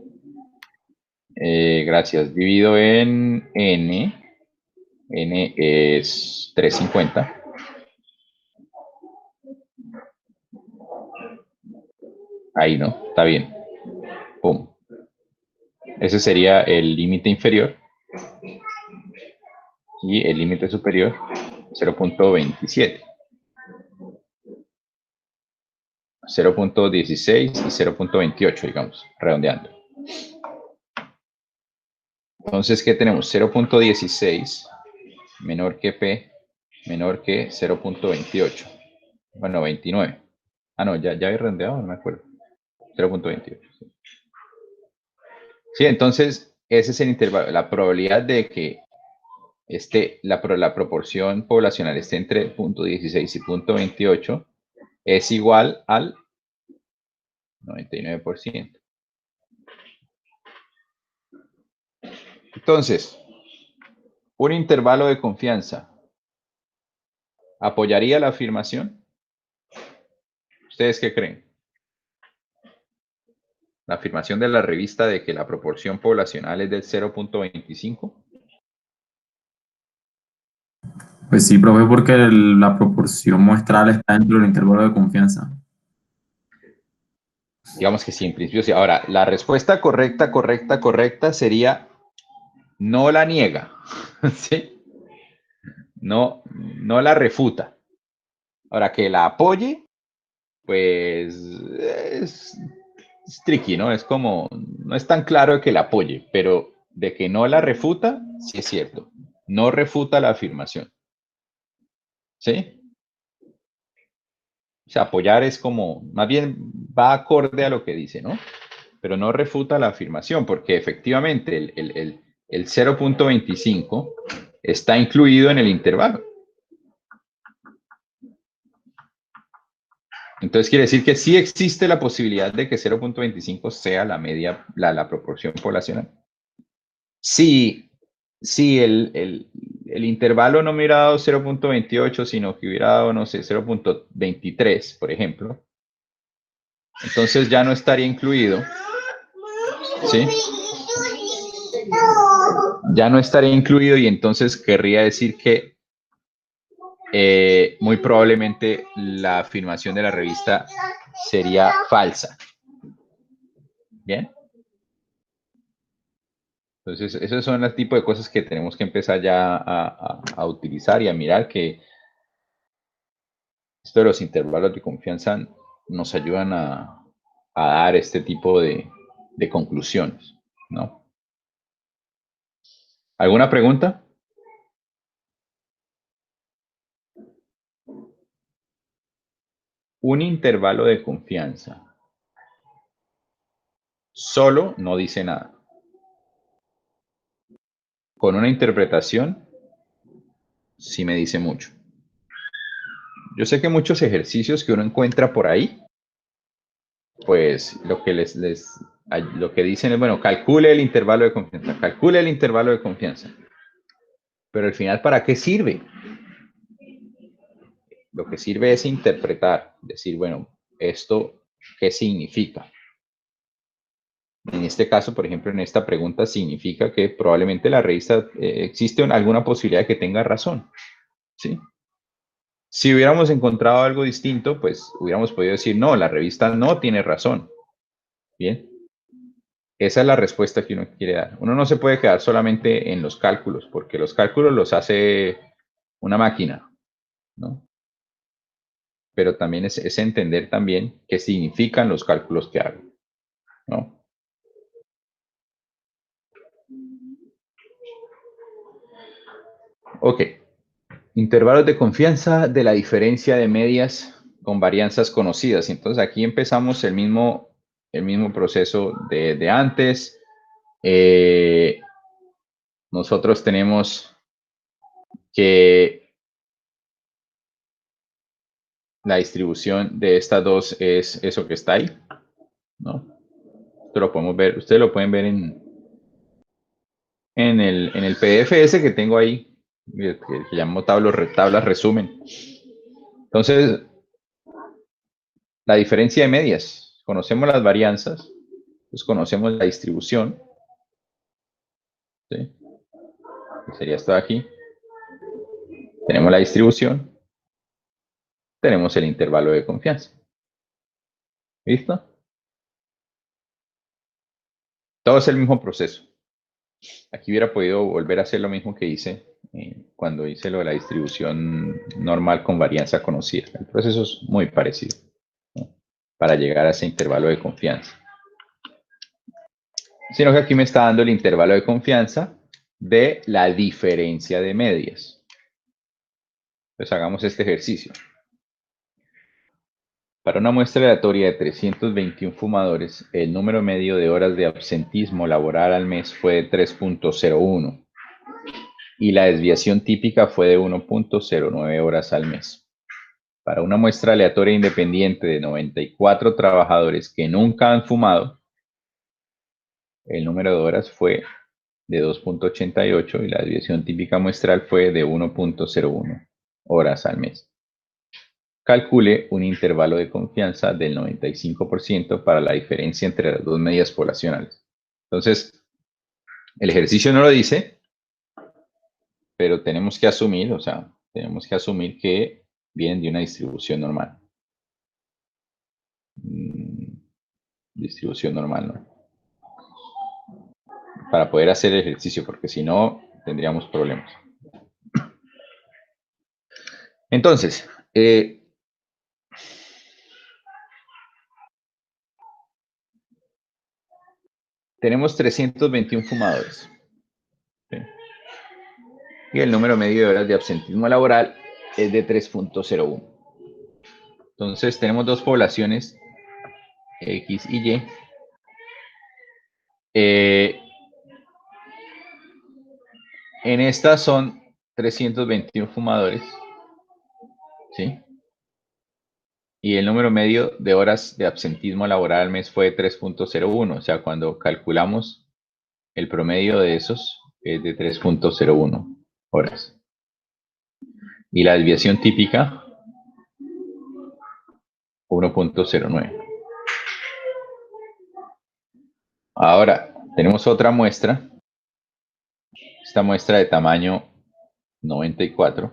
Gracias. Divido en N. N es 350. Ahí no, está bien. Pum. Ese sería el límite inferior. Y el límite superior, 0.27. 0.16 y 0.28, digamos, redondeando. Entonces, ¿qué tenemos? 0.16 menor que P, menor que 0.28. Bueno, 29. No, ya he redondeado, no me acuerdo. 0.28. Sí, entonces, ese es el intervalo. La probabilidad de que la proporción poblacional esté entre 0.16 y 0.28 es igual al 99%. Entonces, un intervalo de confianza, ¿apoyaría la afirmación? ¿Ustedes qué creen? La afirmación de la revista de que la proporción poblacional es del 0.25. Pues sí, profe, porque la proporción muestral está dentro del intervalo de confianza. Digamos que sí, en principio sí. Ahora, la respuesta correcta sería no la niega, ¿sí? No la refuta. Ahora, que la apoye, pues es tricky, ¿no? Es como, no es tan claro que la apoye, pero de que no la refuta, sí es cierto. No refuta la afirmación. ¿Sí? O sea, apoyar es como, más bien va acorde a lo que dice, ¿no? Pero no refuta la afirmación, porque efectivamente el 0.25 está incluido en el intervalo. Entonces quiere decir que sí existe la posibilidad de que 0.25 sea la media, la proporción poblacional. Si el intervalo no me hubiera dado 0.28, sino que hubiera dado, no sé, 0.23, por ejemplo, entonces ya no estaría incluido, ¿sí? Ya no estaría incluido y entonces querría decir que muy probablemente la afirmación de la revista sería falsa. ¿Bien? Entonces, esos son el tipo de cosas que tenemos que empezar ya a utilizar y a mirar, que esto de los intervalos de confianza nos ayudan a dar este tipo de conclusiones, ¿no? ¿Alguna pregunta? Un intervalo de confianza solo no dice nada. Con una interpretación sí me dice mucho. Yo sé que muchos ejercicios que uno encuentra por ahí, pues lo que lo que dicen es, bueno, calcule el intervalo de confianza, calcule el intervalo de confianza. Pero al final, ¿para qué sirve? Lo que sirve es interpretar, decir, bueno, ¿esto qué significa? En este caso, por ejemplo, en esta pregunta significa que probablemente la revista existe alguna posibilidad de que tenga razón, ¿sí? Si hubiéramos encontrado algo distinto, pues hubiéramos podido decir, no, la revista no tiene razón. Bien. Esa es la respuesta que uno quiere dar. Uno no se puede quedar solamente en los cálculos, porque los cálculos los hace una máquina, ¿no? Pero también es entender también qué significan los cálculos que hago, ¿no? Ok. Intervalos de confianza de la diferencia de medias con varianzas conocidas. Entonces aquí empezamos el mismo proceso de antes. Nosotros tenemos que la distribución de estas dos es eso que está ahí, ¿no? Esto lo podemos ver, ustedes lo pueden ver en el PDF ese que tengo ahí, que llamo tablas resumen. Entonces, la diferencia de medias, conocemos las varianzas, pues conocemos la distribución, ¿sí? Sería esto de aquí. Tenemos la distribución, tenemos el intervalo de confianza. ¿Listo? Todo es el mismo proceso. Aquí hubiera podido volver a hacer lo mismo que hice cuando hice lo de la distribución normal con varianza conocida. El proceso es muy parecido, ¿no? Para llegar a ese intervalo de confianza. Sino que aquí me está dando el intervalo de confianza de la diferencia de medias. Entonces hagamos este ejercicio. Para una muestra aleatoria de 321 fumadores, el número medio de horas de absentismo laboral al mes fue de 3.01 y la desviación típica fue de 1.09 horas al mes. Para una muestra aleatoria independiente de 94 trabajadores que nunca han fumado, el número de horas fue de 2.88 y la desviación típica muestral fue de 1.01 horas al mes. Calcule un intervalo de confianza del 95% para la diferencia entre las dos medias poblacionales. Entonces, el ejercicio no lo dice, pero tenemos que asumir, que vienen de una distribución normal. Distribución normal, ¿no? Para poder hacer el ejercicio, porque si no, tendríamos problemas. Entonces, tenemos 321 fumadores. ¿Sí? Y el número medio de horas de absentismo laboral es de 3.01. Entonces, tenemos dos poblaciones, X y Y. En esta son 321 fumadores, ¿sí? Y el número medio de horas de absentismo laboral al mes fue 3.01. O sea, cuando calculamos el promedio de esos es de 3.01 horas. Y la desviación típica, 1.09. Ahora, tenemos otra muestra. Esta muestra de tamaño 94.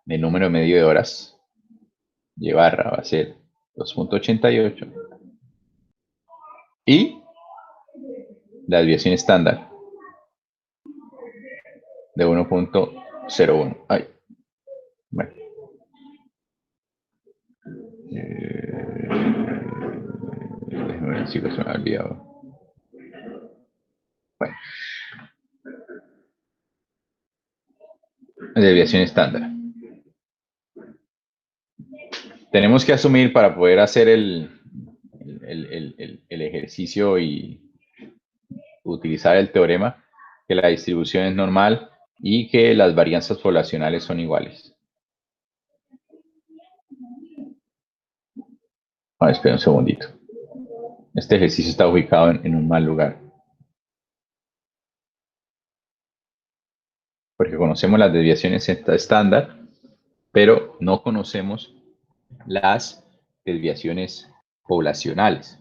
El número medio de horas. Y barra va a ser 2.88. Y la desviación estándar de 1.01. Ay. Bueno. Déjame ver si se me ha olvidado. Bueno. Desviación estándar. Tenemos que asumir para poder hacer el ejercicio y utilizar el teorema que la distribución es normal y que las varianzas poblacionales son iguales. Espera un segundito. Este ejercicio está ubicado en un mal lugar. Porque conocemos las desviaciones estándar, pero no conocemos las desviaciones poblacionales.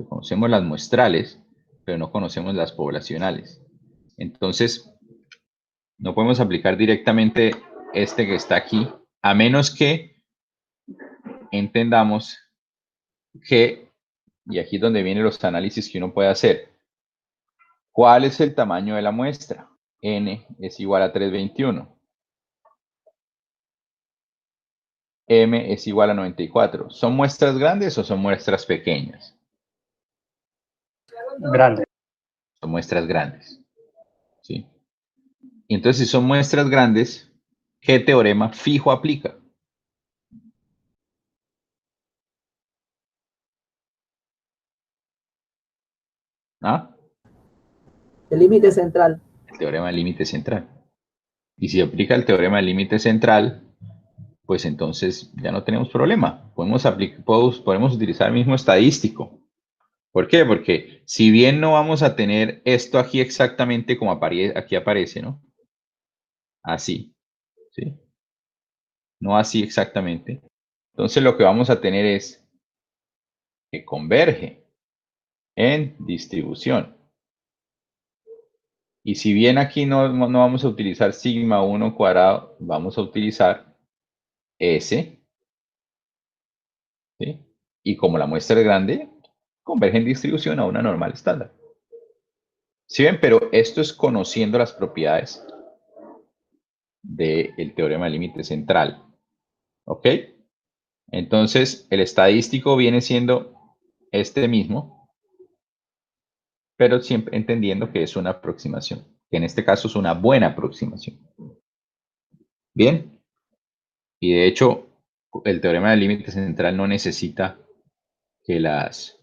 Conocemos las muestrales, pero no conocemos las poblacionales. Entonces, no podemos aplicar directamente este que está aquí, a menos que entendamos que, y aquí es donde vienen los análisis que uno puede hacer, ¿cuál es el tamaño de la muestra? N es igual a 321. M es igual a 94. ¿Son muestras grandes o son muestras pequeñas? Grande. Son muestras grandes. ¿Sí? Y entonces, si son muestras grandes, ¿qué teorema fijo aplica? ¿Ah? El límite central. El teorema del límite central. Y si aplica el teorema del límite central, pues entonces ya no tenemos problema. Podemos utilizar el mismo estadístico. ¿Por qué? Porque si bien no vamos a tener esto aquí exactamente como aquí aparece, ¿no? Así, ¿sí? No así exactamente. Entonces lo que vamos a tener es que converge en distribución. Y si bien aquí no vamos a utilizar sigma 1 cuadrado, vamos a utilizar S, ¿sí? Y como la muestra es grande, converge en distribución a una normal estándar. ¿Sí ven? Pero esto es conociendo las propiedades del teorema del límite central. ¿Ok? Entonces, el estadístico viene siendo este mismo, pero siempre entendiendo que es una aproximación, que en este caso es una buena aproximación. Bien. Y de hecho, el teorema del límite central no necesita que las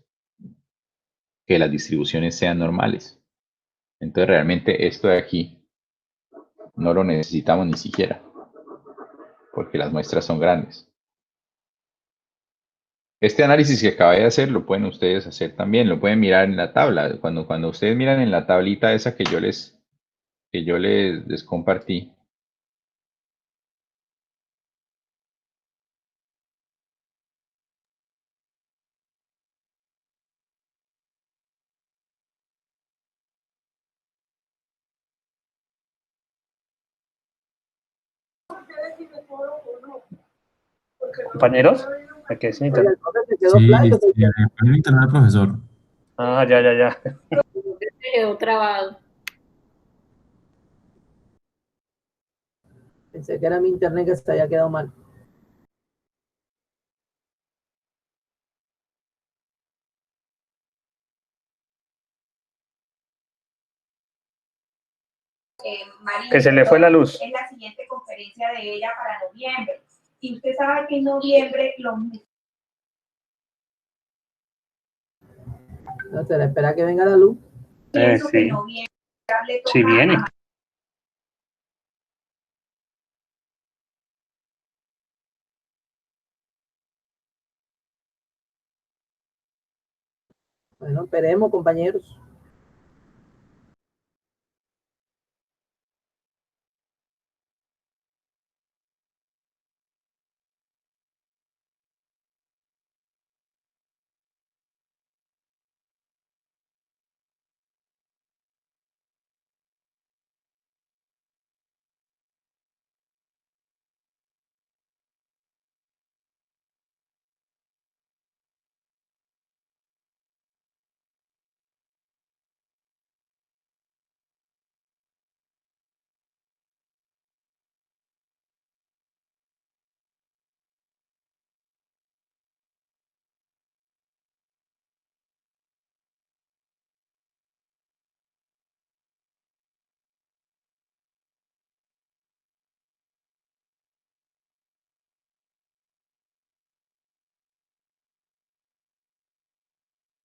distribuciones sean normales. Entonces, realmente esto de aquí no lo necesitamos ni siquiera, porque las muestras son grandes. Este análisis que acabé de hacer lo pueden ustedes hacer también, lo pueden mirar en la tabla. Cuando ustedes miran en la tablita esa que yo les compartí. Compañeros, ¿a qué se Oye, el profe se quedó Sí, flaco. sí, el internet, profesor. Ah, ya. Se quedó trabado. Pensé que era mi internet que se había quedado mal. Que se le fue la luz. Es la siguiente conferencia de ella para noviembre. Y usted sabe que en noviembre los... No se le espera que venga la luz. Pienso Sí. que en noviembre le toca Sí viene. Bueno, esperemos, compañeros.